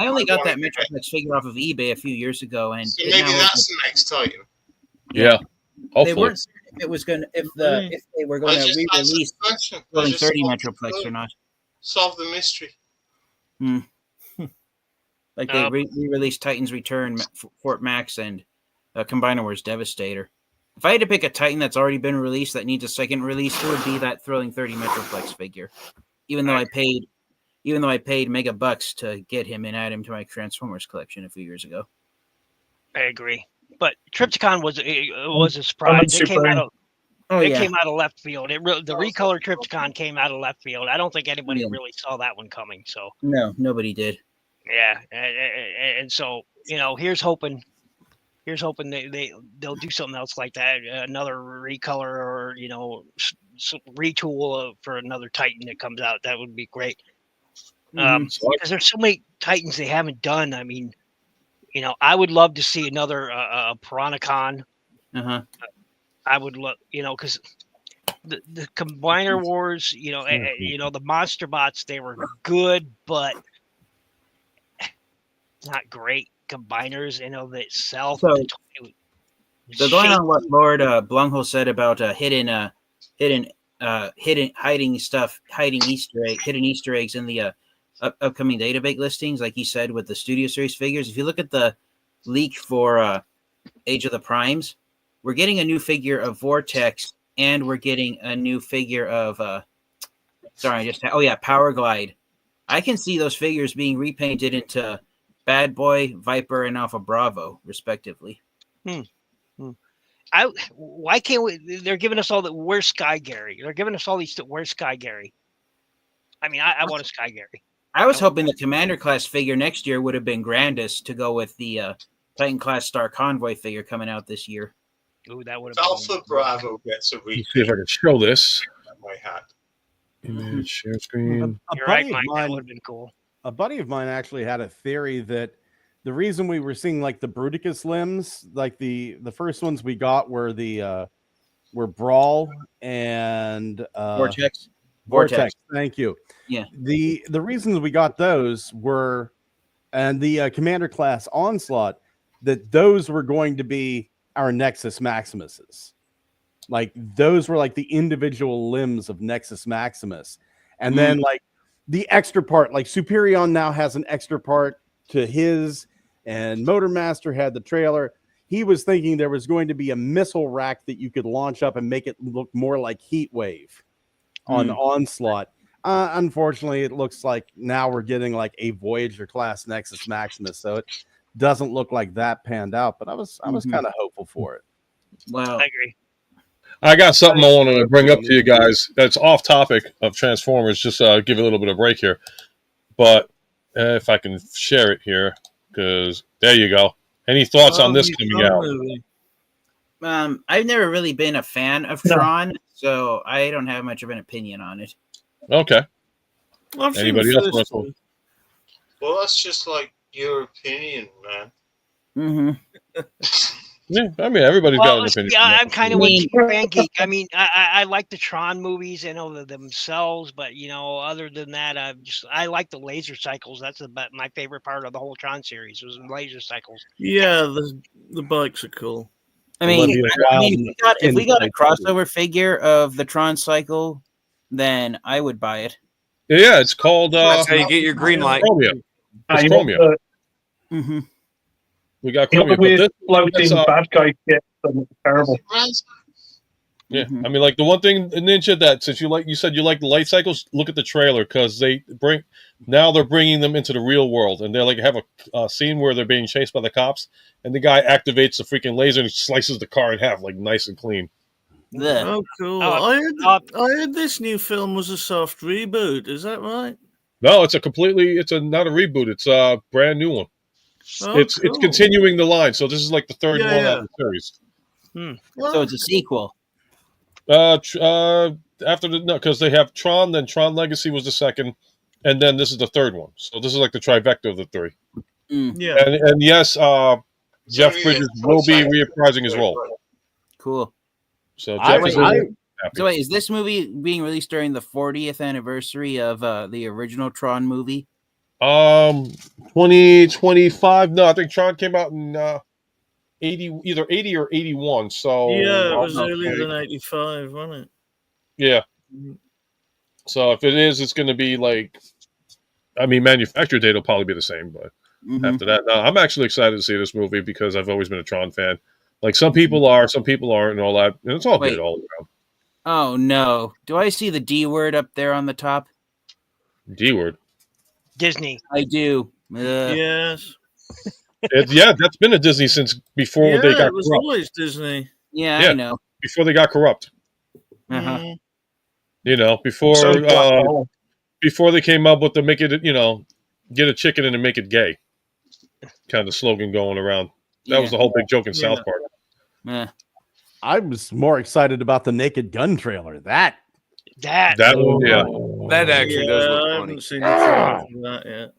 that Metroplex figure off of eBay a few years ago, and so maybe that's the next Titan. Yeah. Hopefully. They weren't certain if it was going if they were going to re-release 30 Metroplex or not. Solve the mystery. Like they re-released Titan's Return, Fort Max, and Combiner Wars Devastator. If I had to pick a Titan that's already been released that needs a second release, it would be that Thrilling 30 Metroplex figure. Even though I paid mega bucks to get him and add him to my Transformers collection a few years ago. I agree. But Trypticon was a surprise. It came out of left field. The recolor Trypticon came out of left field. I don't think anybody really saw that one coming. So no, nobody did. Yeah, and so here's hoping they'll do something else like that, another recolor or retool for another Titan that comes out. That would be great. Because there's so many Titans they haven't done. I mean, I would love to see another Piranacon. I would love, because the Combiner Wars, the Monster Bots, they were good, but not great combiners in of itself. So going on what Lord Blunghole said about hidden hiding Easter eggs in the upcoming database listings, like he said with the Studio Series figures. If you look at the leak for Age of the Primes, we're getting a new figure of Vortex, and we're getting a new figure of Power Glide. I can see those figures being repainted into Bad Boy, Viper, and Alpha Bravo, respectively. Why can't we? They're giving us all the where's Sky Gary? They're giving us all these. Where's Sky Gary? I mean, I want a Sky Gary. I was hoping the Commander class figure next year would have been Grandis to go with the Titan class Star Convoy figure coming out this year. Ooh, that would have. Alpha Bravo gets a repaint. See if I can show this. My hat. Image share screen. You're right, Mike. That would have been cool. A buddy of mine actually had a theory that the reason we were seeing like the Bruticus limbs, like the first ones we got were were Brawl and Vortex. Thank you. Yeah. The reasons we got those were, and the Commander class Onslaught, that those were going to be our Nexus Maximuses. Like those were like the individual limbs of Nexus Maximus, and then like the extra part, like Superion now has an extra part to his, and Motormaster had the trailer. He was thinking there was going to be a missile rack that you could launch up and make it look more like Heatwave on Onslaught. Unfortunately, it looks like now we're getting like a Voyager class Nexus Maximus, so it doesn't look like that panned out. But I was kind of hopeful for it. Well, I agree. I got something I want to bring up to you guys that's off topic of Transformers. Just give a little bit of break here. But if I can share it here, because there you go. Any thoughts on this coming out? I've never really been a fan of Tron, so I don't have much of an opinion on it. Okay. I've seen Anybody the else first want one. Well, that's just like your opinion, man. Mm-hmm. Yeah, I mean, everybody's got an Well, opinion. yeah, I'm kind of I with mean- Fan Geek. I mean, I like the Tron movies, themselves, but other than that, I like the laser cycles. That's about my favorite part of the whole Tron series was the laser cycles. Yeah, the bikes are cool. I mean, Olivia if we got a Wilde crossover figure of the Tron cycle, then I would buy it. Yeah, it's called That's how you get your green light. Chromia. It's You want Chromia. the, Mm-hmm. We got you know the Chromia, but weird this, floating bad guy kit that looks terrible. yeah, I mean, like the one thing, Ninja, that since you said you like the light cycles, look at the trailer because they're bringing them into the real world, and they're like have a scene where they're being chased by the cops, and the guy activates the freaking laser and slices the car in half, like nice and clean. Oh, cool. I heard this new film was a soft reboot. Is that right? No, it's not a reboot. It's a brand new one. Oh, It's cool. continuing the line, so this is like the third Yeah, one yeah. out of the series. So it's a sequel. After because they have Tron, then Tron Legacy was the second, and then this is the third one. So this is like the trifecta of the three. Yeah. And yes, Jeff Bridges will be reprising his role. Cool. So Jeff is happy. So wait, is this movie being released during the 40th anniversary of the original Tron movie? 2025. No, I think Tron came out in either 80 or 81. So Yeah, it was earlier than 85, wasn't it? Yeah. So if it is, it's going to be like, I mean, manufacture date will probably be the same, but after that, no, I'm actually excited to see this movie because I've always been a Tron fan. Like some people are, some people aren't, and all that, and it's all good all around. Oh no! Do I see the D word up there on the top? D word. Disney. I do. Yes. Yeah, that's been a Disney since before they got it was corrupt. always Disney. Yeah, I know. Before they got corrupt. Uh-huh. Before they came up with the make it, get a chicken and make it gay kind of slogan going around. That was the whole big joke in South Park. I was more excited about the Naked Gun trailer. That That actually does look I funny. haven't seen the trailer for that yet.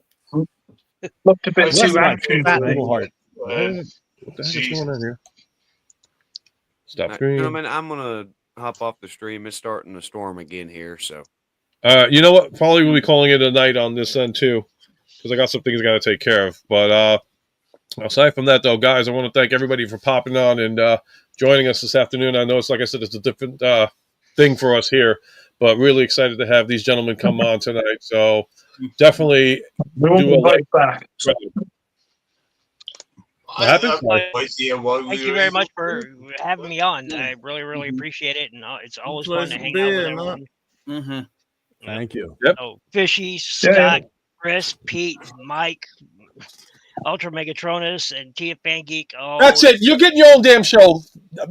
Looked a bit Bless too my action. fat little heart. What the heck is going on here? Stop Right, screen. gentlemen, I'm gonna hop off the stream. It's starting to storm again here, so You know what? Probably we'll be calling it a night on this end too, because I got some things I got to take care of. But aside from that, though, guys, I want to thank everybody for popping on and joining us this afternoon. I know it's like I said, it's a different thing for us here, but really excited to have these gentlemen come on tonight. So definitely do a like. Back. What happened? Thank you very much for having me on. I really, really appreciate it, and it's always fun to hang out with everyone. Thank you. Yep. Oh, Fishy, Scott, Chris, Pete, Mike, Ultra Megatronus, and Tia Fan Geek. Oh, That's it. You're getting your own damn show.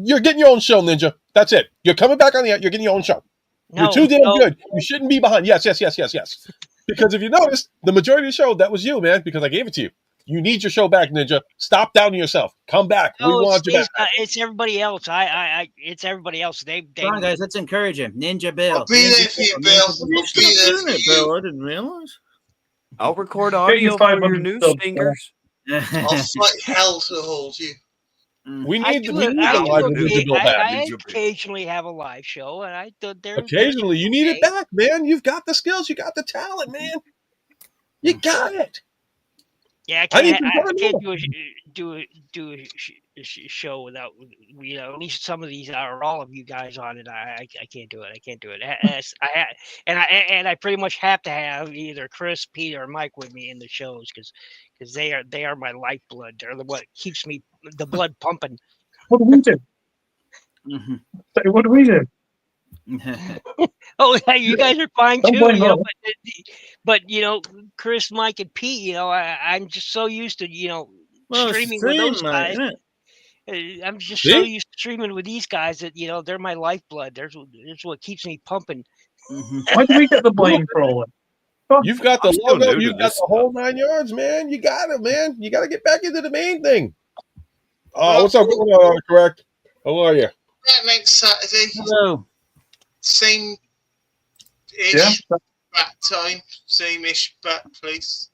You're getting your own show, Ninja. That's it. You're coming back on the air. You're getting your own show. You're too damn good. You shouldn't be behind. Yes. Because if you notice, the majority of the show, that was you, man, because I gave it to you. You need your show back, Ninja. Stop doubting yourself. Come back. We want you back. It's everybody else. It's everybody else. Come on, guys, let's encourage him. Ninja Bill. I'll be there for you, Bill. I'll be there for you. Bill, I didn't realize. I'll record audio for your news stingers. I'll fight hell to hold you. We need the live Ninja Bill back. I occasionally have a live show, and I thought there. Occasionally, you need it back, man. You've got the skills. You got the talent, man. You got it. Yeah, I can't do a show without at least some of these or all of you guys on it. I can't do it. I can't do it. I pretty much have to have either Chris, Pete, or Mike with me in the shows because they are my lifeblood. They're what keeps me the blood pumping. What do we do? What do we do? Oh, yeah, you guys are fine Don't too. blame us. But Chris, Mike, and Pete. I'm just so used to streaming with those guys. I'm just so used to streaming with these guys that they're my lifeblood. There's what keeps me pumping. Why do we get the blame for all that? You've got the I'm still logo. new to You've got this the whole stuff. 9 yards, man. You got it, man. You got to get back into the main thing. Oh, Well, what's up? Going on, correct? How are you? That next Saturday, Hello. same ish Yeah. bat time, same ish bat place.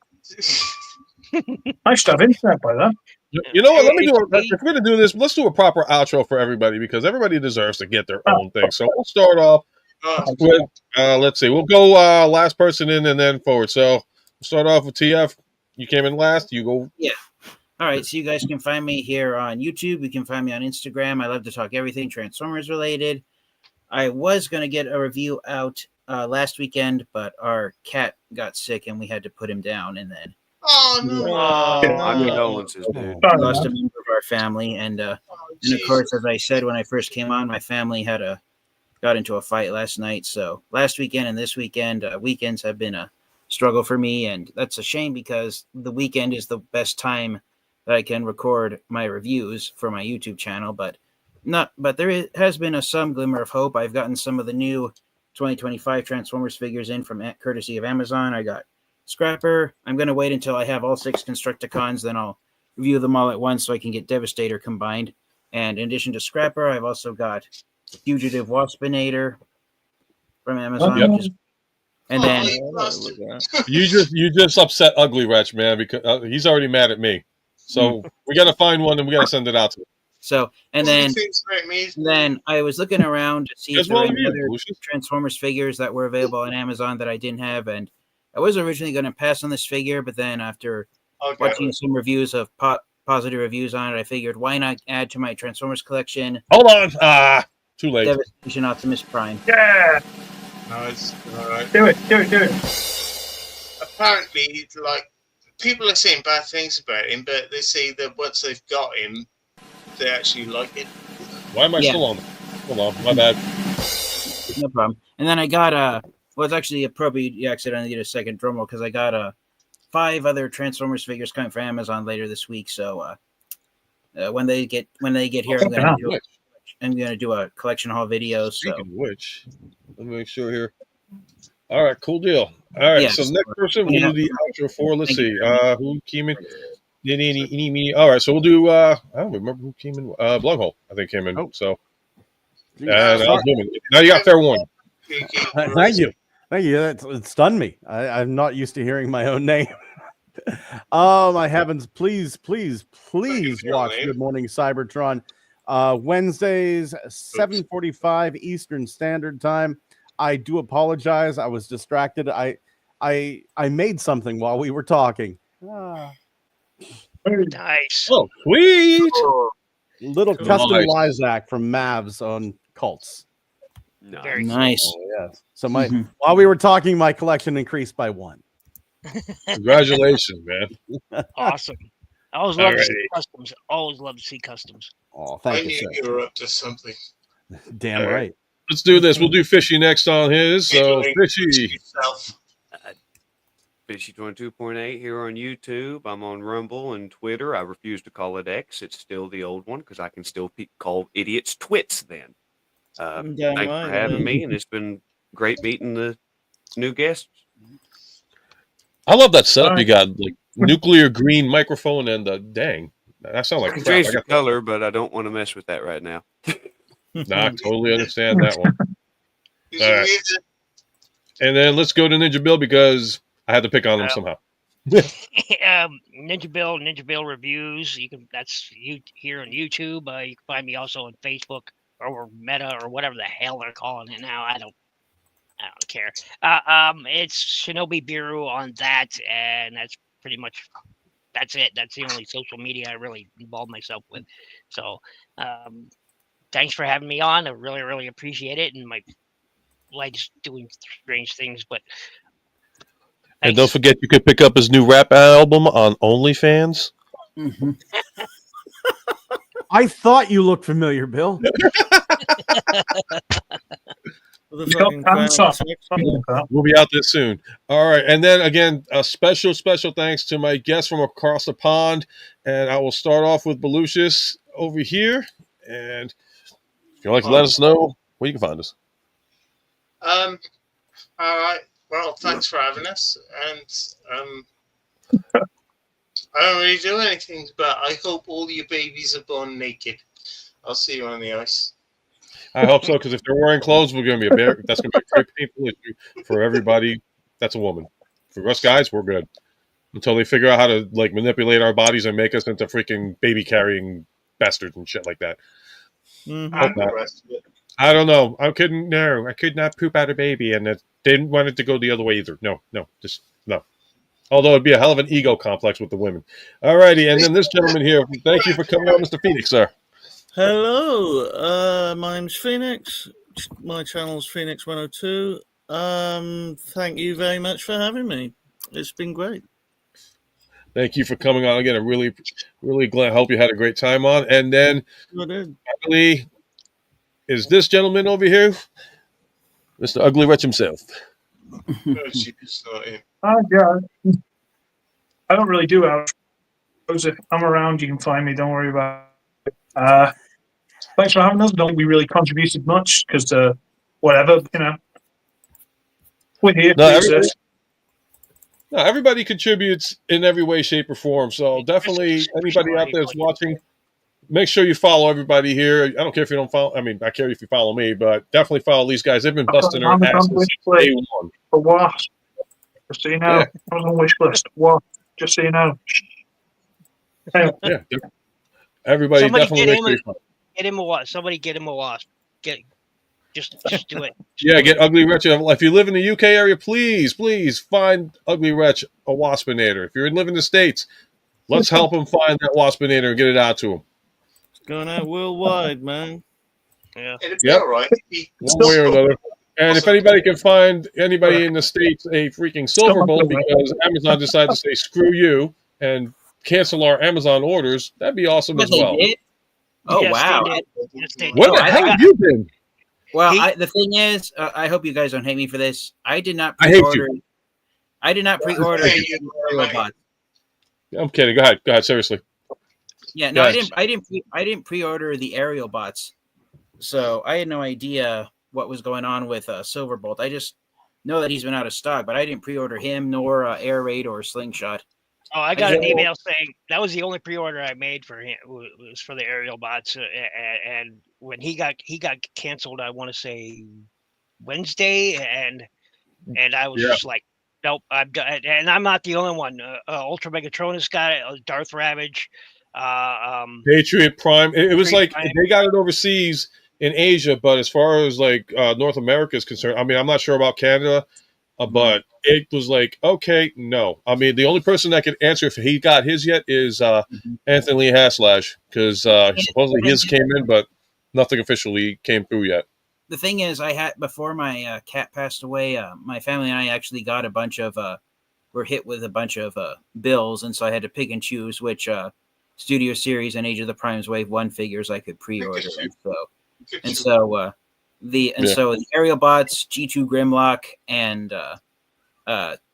I should have internet by then. You know what? Let me do It's it. If we're going to do this, let's do a proper outro for everybody because everybody deserves to get their Oh. own thing. So we'll start off Oh, with, let's see, we'll go last person in and then forward. So we'll start off with TF. You came in last. You go. All right, so you guys can find me here on YouTube. You can find me on Instagram. I love to talk everything Transformers related. I was going to get a review out last weekend, but our cat got sick and we had to put him down. And then oh no! My Yeah. condolences, dude. Oh, we lost a member of our family. And of course, as I said when I first came on, my family got into a fight last night. So last weekend and this weekend, weekends have been a struggle for me. And that's a shame because the weekend is the best time that I can record my reviews for my YouTube channel, but has been some glimmer of hope. I've gotten some of the new 2025 Transformers figures in from courtesy of Amazon. I got Scrapper. I'm going to wait until I have all 6 Constructicons, then I'll review them all at once so I can get Devastator combined. And in addition to Scrapper, I've also got Fugitive Waspinator from Amazon. Yep. And then You just upset Ugly Wretch, man, because he's already mad at me. So we got to find one and we got to send it out to him. So, and then I was looking around to see if there were any other Transformers figures that were available on Amazon that I didn't have. And I was originally going to pass on this figure, but then after watching some reviews of positive reviews on it, I figured why not add to my Transformers collection? Hold on. Too late. Devastation Optimus Prime. Yeah. Nice. All right. Do it. Apparently, like, people are saying bad things about him, but they say that once they've got him, they actually like it. Why am I still on? Hold on, my bad. No problem. And then I got it's actually appropriate you accidentally did a second drum roll because I got 5 other Transformers figures coming from Amazon later this week. So when they get here, I'm gonna do a collection haul video. Speaking of which, let me make sure here. All right, cool deal. All right, so next person we'll do the outro for. Let's see, who came in. All right, so we'll do. I don't remember who came in. Blunghole, I think, came in. Oh. So, and I was moving. Now you got fair warning. Thank you. It stunned me. I'm not used to hearing my own name. Oh my heavens! Please watch Good Morning Cybertron. Wednesdays, 7:45 Eastern Standard Time. I do apologize. I was distracted. I made something while we were talking. Nice. Oh, sweet. Little custom Lysac from Mavs on Cults. Very nice. Oh, yes. So while we were talking, my collection increased by 1. Congratulations, man. Awesome. I always love to see customs. Always love to see customs. Oh, thank you, I knew you were up to something. Damn right. Let's do this. We'll do Fishy next on his. So Fishy. Fishy 22.8 here on YouTube. I'm on Rumble and Twitter. I refuse to call it X. It's still the old one because I can still call idiots twits then. Thanks for having me, and it's been great meeting the new guests. I love that setup you got, like nuclear green microphone and dang. That sounds like I can crap. change the color, but I don't want to mess with that right now. Nah, I totally understand that one. All right. And then let's go to Ninja Bill because I had to pick on him somehow. Ninja Bill reviews. That's you here on YouTube. You can find me also on Facebook or Meta or whatever the hell they're calling it now. I don't care. It's Shinobi Biru on that, and that's pretty much that's it. That's the only social media I really involve myself with. So, thanks for having me on. I really, really appreciate it. And my leg's doing strange things, but and don't forget, you can pick up his new rap album on OnlyFans. Mm-hmm. I thought you looked familiar, Bill. We'll be out there soon. All right. And then again, a special thanks to my guests from across the pond. And I will start off with Belucius over here. And if you'd like to let us know where you can find us. All right. Well, thanks for having us. And I don't really do anything, but I hope all your babies are born naked. I'll see you on the ice. I hope so, because if they're wearing clothes, that's going to be a very painful issue for everybody. That's a woman. For us guys, we're good until they figure out how to like manipulate our bodies and make us into freaking baby carrying bastards and shit like that. And the rest of it. I don't know. I could not poop out a baby, and they didn't want it to go the other way either. No, just no. Although it'd be a hell of an ego complex with the women. All righty, and then this gentleman here. Thank you for coming on, Mr. Phoenix, sir. Hello, my name's Phoenix. My channel's Phoenix 102. Thank you very much for having me. It's been great. Thank you for coming on again. I'm really, really glad. I hope you had a great time on. And then, finally, is this gentleman over here, Mr. Ugly Wretch himself. Yeah. I don't really do outros. If I'm around, you can find me. Don't worry about it. Thanks for having us. Don't think we really contributed much because whatever, we're here. Everybody contributes in every way, shape, or form. So definitely, anybody out there that's watching, make sure you follow everybody here. I don't care if you don't follow. I mean, I care if you follow me, but definitely follow these guys. They've been busting their asses since day one. For what? Just so you know, I was on wish list. What? Just so you know. Yeah. Everybody Somebody definitely get him a wasp. Somebody get him a wasp. Just do it. Yeah, get Ugly Wretch. If you live in the UK area, please find Ugly Wretch a waspinator. If you live in the States, let's help him find that waspinator and get it out to him. It's going out worldwide, man. Yeah. Yep. Right. One way or another. And if anybody can find anybody in the States a freaking Silverbolt because Amazon decided to say screw you and cancel our Amazon orders, that'd be awesome as well. Oh, Yes, wow. they did. Yes, they Where did. the hell have you been? Well, the thing is, I hope you guys don't hate me for this. I did not I hate pre-order. you. I did not pre-order the Aerial Bot. I'm kidding. Go ahead. Seriously. Yeah, no, Go I ahead. didn't pre-order the Aerial Bots, so I had no idea what was going on with Silverbolt. I just know that he's been out of stock, but I didn't pre-order him nor Air Raid or Slingshot. Oh, I got an email saying that was the only pre-order I made for him was for the Aerial Bots, and when he got canceled, I want to say Wednesday, and I was just like, nope, I'm done. And I'm not the only one. Ultra Megatronus got it. Darth Ravage, Patriot Prime. It was like they got it overseas in Asia, but as far as like North America is concerned, I mean, I'm not sure about Canada, but it was like, okay, no. I mean, the only person that can answer if he got his yet is Anthony Haslash, because supposedly his came in, but nothing officially came through yet. The thing is, I had before my cat passed away, my family and I actually got a bunch of were hit with a bunch of bills, and so I had to pick and choose which Studio Series and Age of the Primes Wave 1 figures I could pre-order. So the Aerial Bots, G2 Grimlock, and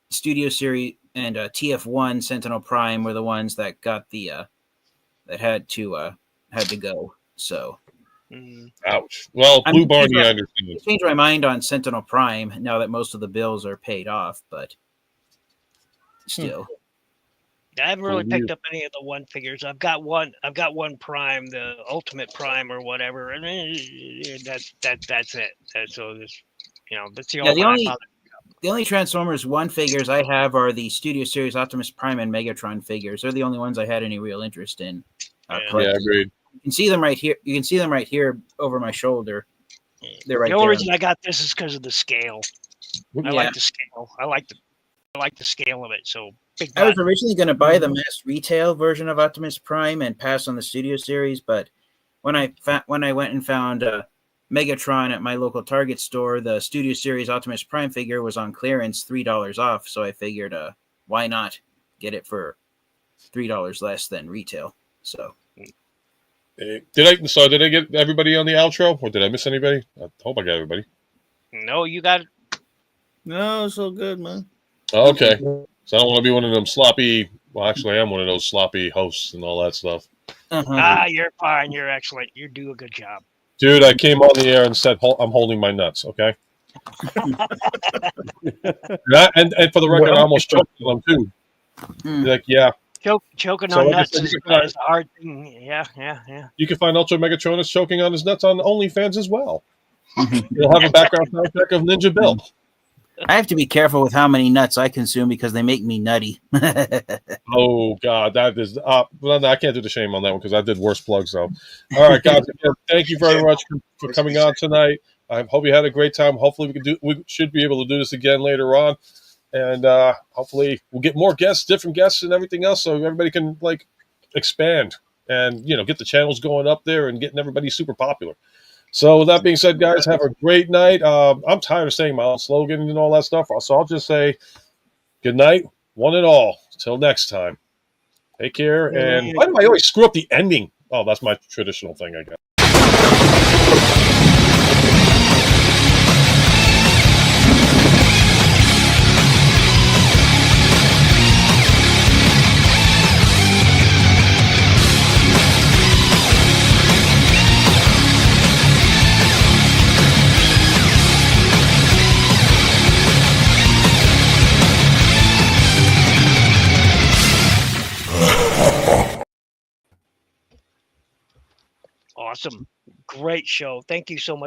Studio Series and TF1 Sentinel Prime were the ones that got the that had to go. So ouch. Well, Blue Barney, I understand. I changed my mind on Sentinel Prime now that most of the bills are paid off, but still. I haven't really picked up any of the one figures. I've got one Prime, the Ultimate Prime or whatever, and that's it. So this, that's the only one. The only Transformers 1 figures I have are the Studio Series Optimus Prime and Megatron figures. They're the only ones I had any real interest in. Agreed. You can see them right here. You can see them right here over my shoulder. They're right The only there. reason I got this is because of the scale. I like the scale. I like the scale of it. So big. I was originally going to buy the mass retail version of Optimus Prime and pass on the Studio Series, but when I went and found Megatron at my local Target store, the Studio Series Optimus Prime figure was on clearance, $3 off. So I figured, why not get it for $3 less than retail? So. Did I get everybody on the outro, or did I miss anybody? I hope I got everybody. No, you got it. No, it's all good, man. Okay. So I don't want to be one of them sloppy. Well, actually, I am one of those sloppy hosts and all that stuff. You're fine. You're excellent. You do a good job. Dude, I came on the air and said, I'm holding my nuts, okay? And for the record, I almost choked on them too. Like, yeah. Choking So on like I nuts said, is a hard thing. Yeah. You can find Ultra Megatronus choking on his nuts on OnlyFans as well. He'll have a background soundtrack of Ninja Bill. I have to be careful with how many nuts I consume because they make me nutty. Oh God, that is well, no, I can't do the shame on that one because I did worse plugs though. All right, guys, again, thank you very much for coming on tonight. I hope you had a great time. Hopefully, we should be able to do this again later on, and hopefully, we'll get more guests, different guests, and everything else, so everybody can like expand and get the channels going up there and getting everybody super popular. So with that being said, guys, have a great night. I'm tired of saying my own slogan and all that stuff, so I'll just say good night, one and all. Till next time. Take care. And why do I always screw up the ending? Oh, that's my traditional thing, I guess. Awesome. Great show. Thank you so much.